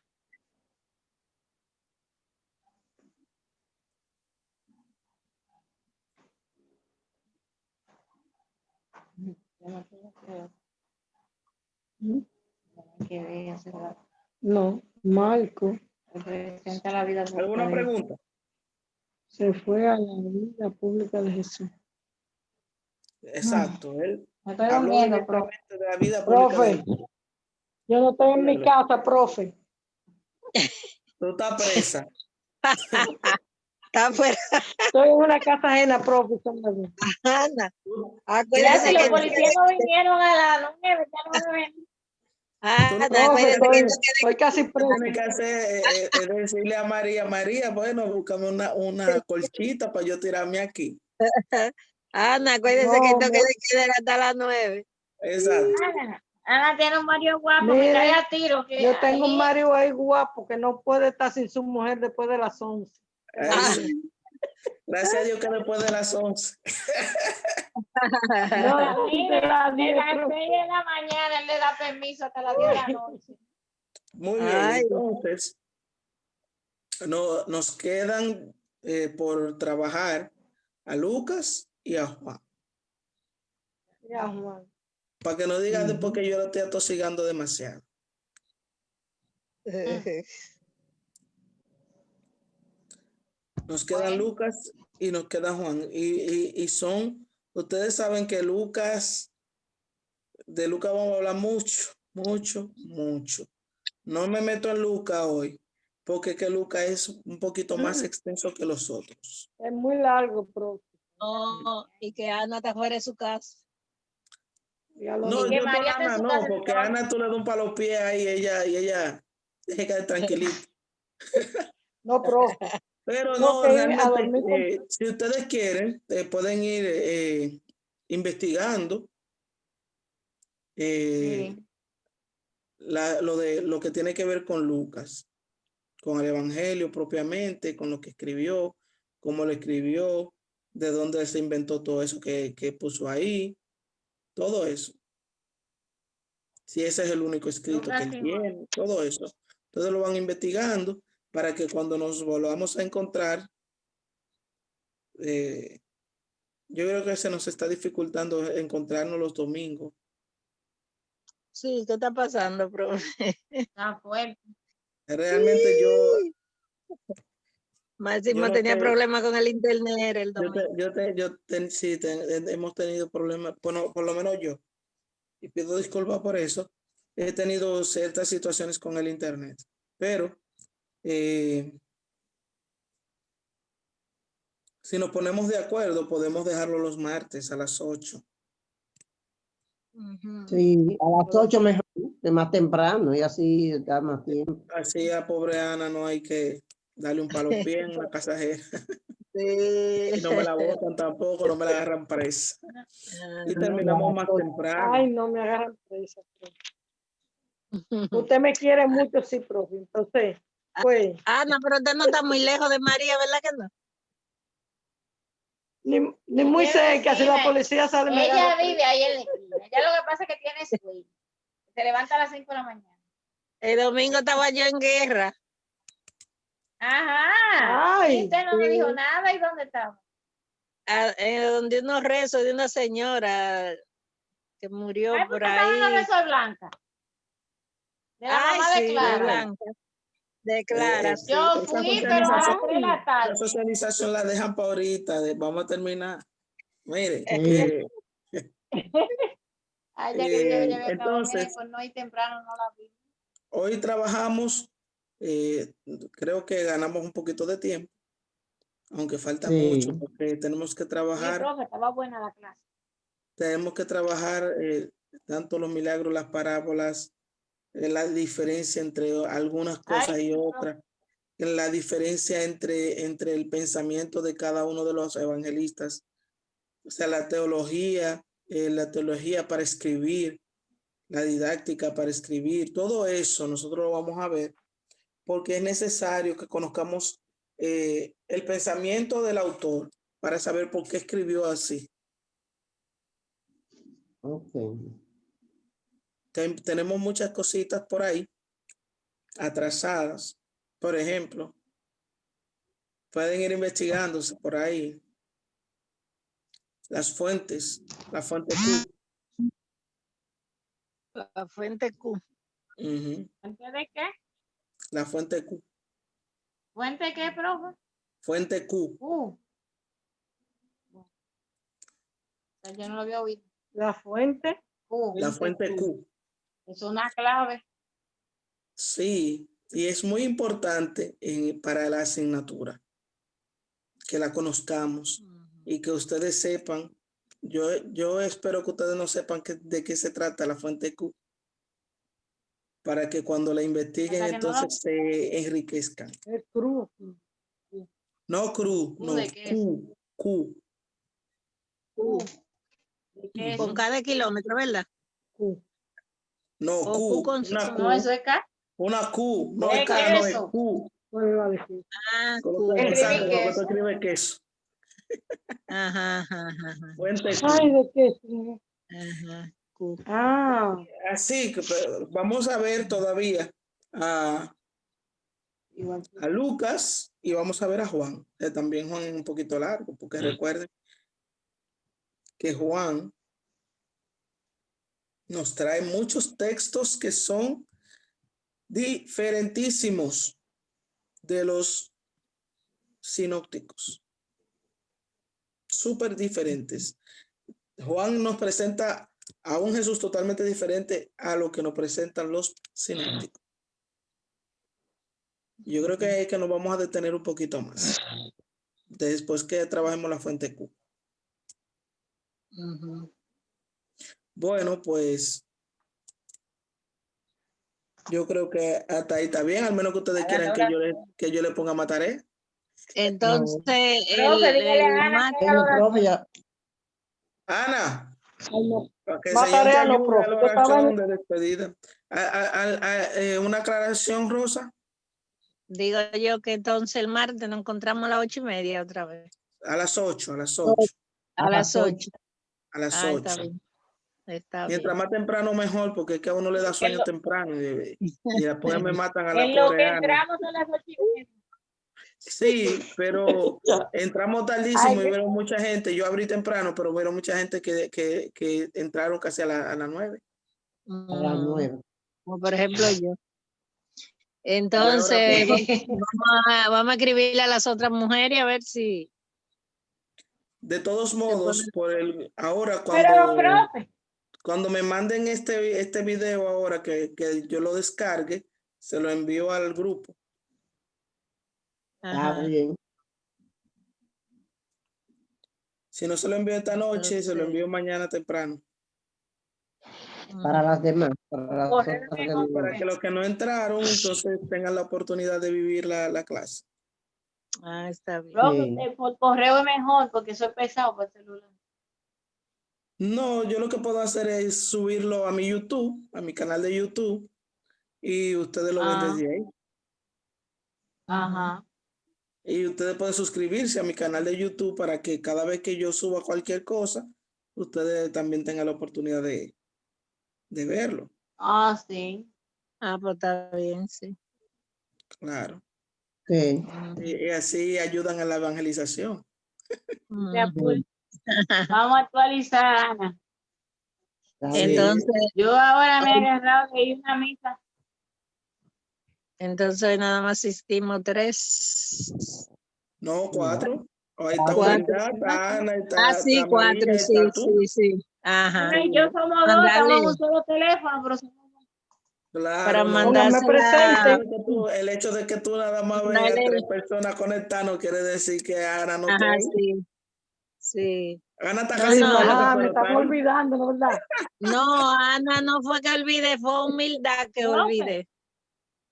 No, Marco Presenta la vida pública ¿Alguna de pregunta? se fue a la vida pública de Jesús. Exacto, él Me estoy habló durmiendo, profe. directamente de la vida pública de Profe, yo no estoy en mi casa, profe. Tú estás presa. Está fuera, Estoy en una casa ajena, profe. Ana. Ya Acuérdese si los que policías no vinieron a las 9, ya no ven. Ana, Profe, acuérdese que estoy casi Tú tienes que presa. hacer, decirle a María, bueno, búscame una colchita para yo tirarme aquí. Ana, acuérdese que No, toque de queda hasta las 9. Exacto. Ana tiene un Mario guapo, me Mire, cae a tiro. Que yo tengo un ahí- marido ahí guapo que no puede estar sin su mujer después de las 11. Ay, sí. Gracias a Dios que después de las 11. No, Mire, de las de 10, las profe. 6 de la mañana él le da permiso hasta las 10 de la noche. Muy bien, Ay. entonces nos quedan por trabajar a Lucas y a Juan. Ya, Juan. Para que no digan después que yo lo estoy atosigando demasiado. Nos quedan Bueno. Lucas y nos queda Juan. Y ustedes saben que de Lucas vamos a hablar mucho, mucho, mucho. No me meto en Lucas hoy, porque que Lucas es un poquito más extenso que los otros. Es muy largo, profe. No, y que Ana está fuera de su casa. Ya lo No, Y que yo con María está en Ana su no, casa, porque no. Ana tú le das un palo pie ahí y ella deje caer tranquilita. No, profe. Pero Tengo no, que ir a dormir realmente, si ustedes quieren, pueden ir investigando Sí. lo que tiene que ver con Lucas, con el Evangelio propiamente, con lo que escribió, cómo lo escribió, de dónde se inventó todo eso que puso ahí, todo eso. Si ese es el único escrito que Lucas él y Juan. tiene, todo eso. Entonces lo van investigando para que cuando nos volvamos a encontrar, yo creo que se nos está dificultando encontrarnos los domingos. Sí, ¿qué está pasando, profe? Está fuerte. Realmente Máximo no tenía sé. problemas con el internet el domingo. Sí, hemos tenido problemas, bueno, por lo menos yo, y pido disculpas por eso. He tenido ciertas situaciones con el internet, pero si nos ponemos de acuerdo, podemos dejarlo los martes a las 8. Ujú. Sí, a las 8 mejor, de más temprano, y así da más tiempo. Así a pobre Ana no hay que darle un palo pie en la casa ajena. Sí. Y no me la botan tampoco, no me la agarran presa. Y Ah, terminamos más temprano. Ay, no me agarran presa, profe. Usted me quiere mucho, sí, profe. Entonces, pues, Ana, pero usted no está muy lejos de María, ¿verdad que no? ni muy Quiero cerca, si la decirle, policía sale, me ella agarra vive ahí en la esquina. Ella lo que pasa es que tiene sueño. Se levanta a las 5 de la mañana. El domingo estaba yo en guerra. Ajá. Ay, Y usted no me sí. dijo nada. ¿Y dónde estaba? Donde unos rezos de una señora que murió Ay, por porque estaba en la ahí. Rezo Blanca. De la Ay, mamá de sí, de Clara. Blanca. De Clara, sí. Yo Esa fui, pero a las 3 de la esa tarde. socialización la dejan para ahorita. Vamos a terminar. Mire, Sí. Ay, ya que yo llegué a dormir, entonces, pues no, y temprano no la vi. hoy trabajamos, creo que ganamos un poquito de tiempo, aunque falta Sí. mucho, porque tenemos que Sí, trabajar, profe, estaba buena la clase. tanto los milagros, las parábolas, la diferencia entre algunas cosas y otras, la diferencia entre el pensamiento de cada uno de los evangelistas, o sea, la teología para escribir, la didáctica para escribir, todo eso nosotros lo vamos a ver porque es necesario que conozcamos el pensamiento del autor para saber por qué escribió así. Okay. Tenemos muchas cositas por ahí atrasadas. Por ejemplo, pueden ir investigándose por ahí las fuentes, la fuente Q. La fuente Q. ¿Fuente de qué? La fuente Q. ¿Fuente qué, profe? Fuente Q. Yo no lo había oído. La fuente. La fuente Q. Es una clave. Sí, y es muy importante para la asignatura que la conozcamos y que ustedes sepan. Yo espero que ustedes no sepan de qué se trata la fuente Q, para que cuando la investiguen entonces se enriquezcan. Es cruz. No Cruz, no, Q. Con cada kilómetro, ¿verdad? Q. No, O Q. Q con Una Q. No, eso es K. Una Q. No ¿Qué es K, no es eso? Q. ¿Cuál iba a decir? Ah, Exacto, Escribí cuando tú queso. escribes queso. Ajá. Fuente Q. Ay, ¿de qué? Ajá. Q. Ah, Así que vamos a ver todavía a Lucas y vamos a ver a Juan. También Juan es un poquito largo, porque recuerden que Juan nos trae muchos textos que son diferentísimos de los sinópticos. Súper diferentes. Juan nos presenta a un Jesús totalmente diferente a lo que nos presentan los sinópticos. Yo creo que nos vamos a detener un poquito más después que trabajemos la fuente Q. Bueno, pues yo creo que hasta ahí está bien, al menos que ustedes quieran que yo le ponga más tarea. Entonces, Profe, dígale a Ana mate. que haga la Profe, ya. Ana, para que el más Señor te tarea no, ayude a profe. la Usted estaba oración en- de despedida. Una aclaración, Rosa. Digo yo que entonces el martes nos encontramos a las 8:30 otra vez. A las 8, a las 8. A las 8. A las Ah, 8. está bien. Está Mientras bien. más temprano mejor, porque es que a uno le da sueño temprano y después me matan a la En lo pobre que Ana. entramos a las 8:30. Sí, pero entramos tardísimo y vieron mucha gente. Yo abrí temprano, pero vieron mucha gente que entraron casi a las 9. A las 9. Como por ejemplo yo. A la hora Entonces, punta. vamos a escribirle a las otras mujeres a ver si De todos se modos, ahora Pero, profe, cuando me manden este video ahora que yo lo descargue, se lo envío al grupo. Está bien. Si no se lo envío esta noche, se lo Entonces, envío mañana temprano. Para las demás. Para las correr otras mejor, demás. Para que los que no entraron, entonces tengan la oportunidad de vivir la clase. está bien. profe, por correo es mejor porque eso es pesado para el celular. No, yo lo que puedo hacer es subirlo a mi YouTube, a mi canal de YouTube, y ustedes lo ven desde ahí. Ajá. Y ustedes pueden suscribirse a mi canal de YouTube para que cada vez que yo suba cualquier cosa, ustedes también tengan la oportunidad de verlo. Ah, sí. Ah, pues está bien, sí. Claro. Sí. Y así ayudan a la evangelización. Vamos a actualizar, Ana. Entonces, Yo ahora me he agarrado de ir a una misa. entonces nada más asistimos 3. No, 4. Ahí está 4. Brenda, está Ana, Sí, está 4, María, sí, está tú. sí. Ajá. Ana y yo somos dos, Mandarle. estamos en un solo teléfono, pero somos dos. Claro, Para no. mandársela. El hecho de que tú nada más veas Mandarle. 3 personas conectadas no quiere decir que Ana no esté Ajá, ahí. sí. Ana está No, casi no. muerta, Ajá, me pero estaba está- olvidando, ¿no verdad? No, Ana, no fue que olvidé, fue humildad que olvidé.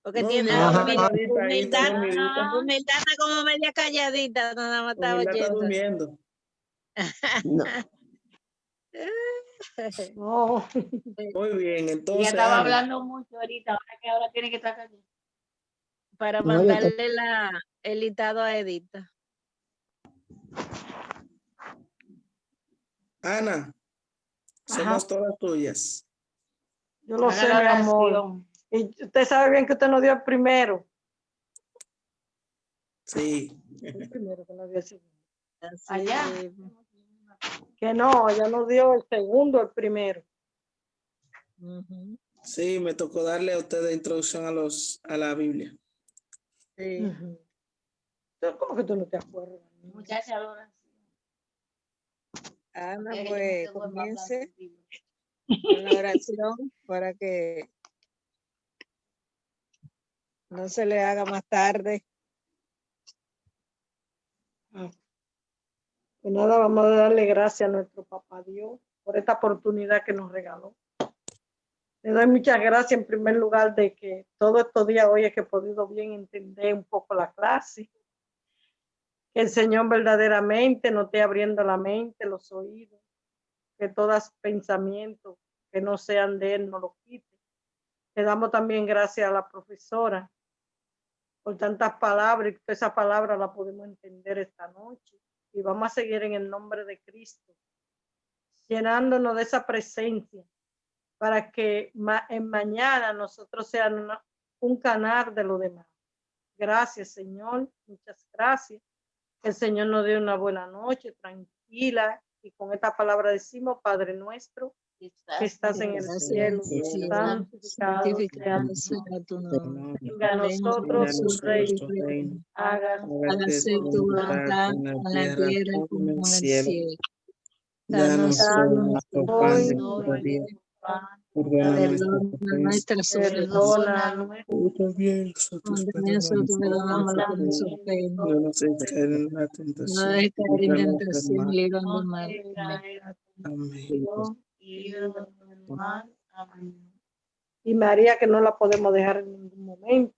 Porque No, tiene mira, está humildad, calladita ahí, está dormidita. humildad está como media calladita, nada más estaba Humildad está oyendo. durmiendo. No. No, Muy bien, Ella entonces, estaba Ana, hablando mucho ahorita, ahora tiene que estar callada. Para No, yo mandarle el listado a Edita. Ana, somos ajá, todas tuyas. yo lo Haga sé, la mi amor. oración. Y usted sabe bien que usted nos dio el primero. Sí. El primero que nos dio el segundo. Así Allá. mismo. Que no, ella nos dio el segundo, el primero. Ujú. Sí, me tocó darle a ustedes introducción a la Biblia. Sí. Ujú. Entonces, ¿cómo que tú no te acuerdas? Muchacha, la oración. Ana, Es que yo no pues tengo más comience contigo. con la oración para que no se le haga más tarde. Pues nada, vamos a darle gracias a nuestro papá Dios por esta oportunidad que nos regaló. Le doy muchas gracias en primer lugar de que todos estos días hoy es que he podido bien entender un poco la clase. Que el Señor verdaderamente nos esté abriendo la mente, los oídos, que todos pensamientos que no sean de Él nos los quite. Le damos también gracias a la profesora por tantas palabras y que esa palabra la podemos entender esta noche. Y vamos a seguir en el nombre de Cristo, llenándonos de esa presencia para que en mañana nosotros seamos un canal de lo demás. Gracias, Señor. Muchas gracias. Que el Señor nos dé una buena noche, tranquila. Y con esta palabra decimos, Padre nuestro, que estás en el cielo, santificado sea tu nombre. venga a nosotros su reino, Hágase tu voluntad en la tierra como en el cielo. Danos Danos hoy hoy nuestro nuestro pan pan de de cada día. pan. Perdona nuestras Perdona ofensas, nuestras ofensas. y también nosotros Como también nosotros perdonamos perdonamos a a los que nos los que ofenden. no nos dejes caer en la No tentación, dejes caer en líbranos del tentación, mal. líbranos del mal. Amén. y María, que no la podemos dejar en ningún momento.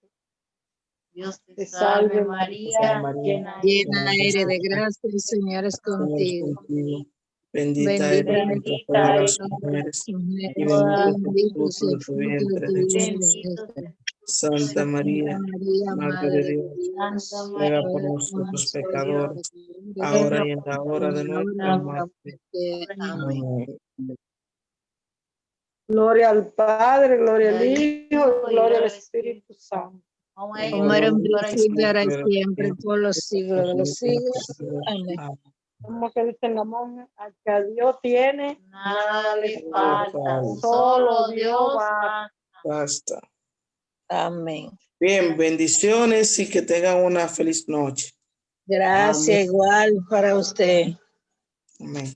Dios Te salve, María, María, Llena eres de gracia, el Señor es Señor es contigo. contigo. Bendita Bendita eres eres entre bendita todas eres las entre mujeres, las mujeres, y y bendito es bendito el es el fruto de tu fruto de vientre, tu Jesús. vientre, Jesús. Santa Santa María, María, Madre Madre de de Dios, Dios, ruega por ruega por nosotros nosotros pecadores, pecadores, ahora y en la y hora de en la hora nuestra de nuestra muerte. muerte. Amén. Amén. Gloria al Padre, gloria al Hijo, gloria al Espíritu Santo. Como era en principio, ahora y siempre, por los siglos de los siglos. Amén. Como que dicen la monja, al que a Dios tiene, nada le falta, solo Dios va. Basta. Amén. Bien, bendiciones y que tengan una feliz noche. Gracias, igual para usted. Amén.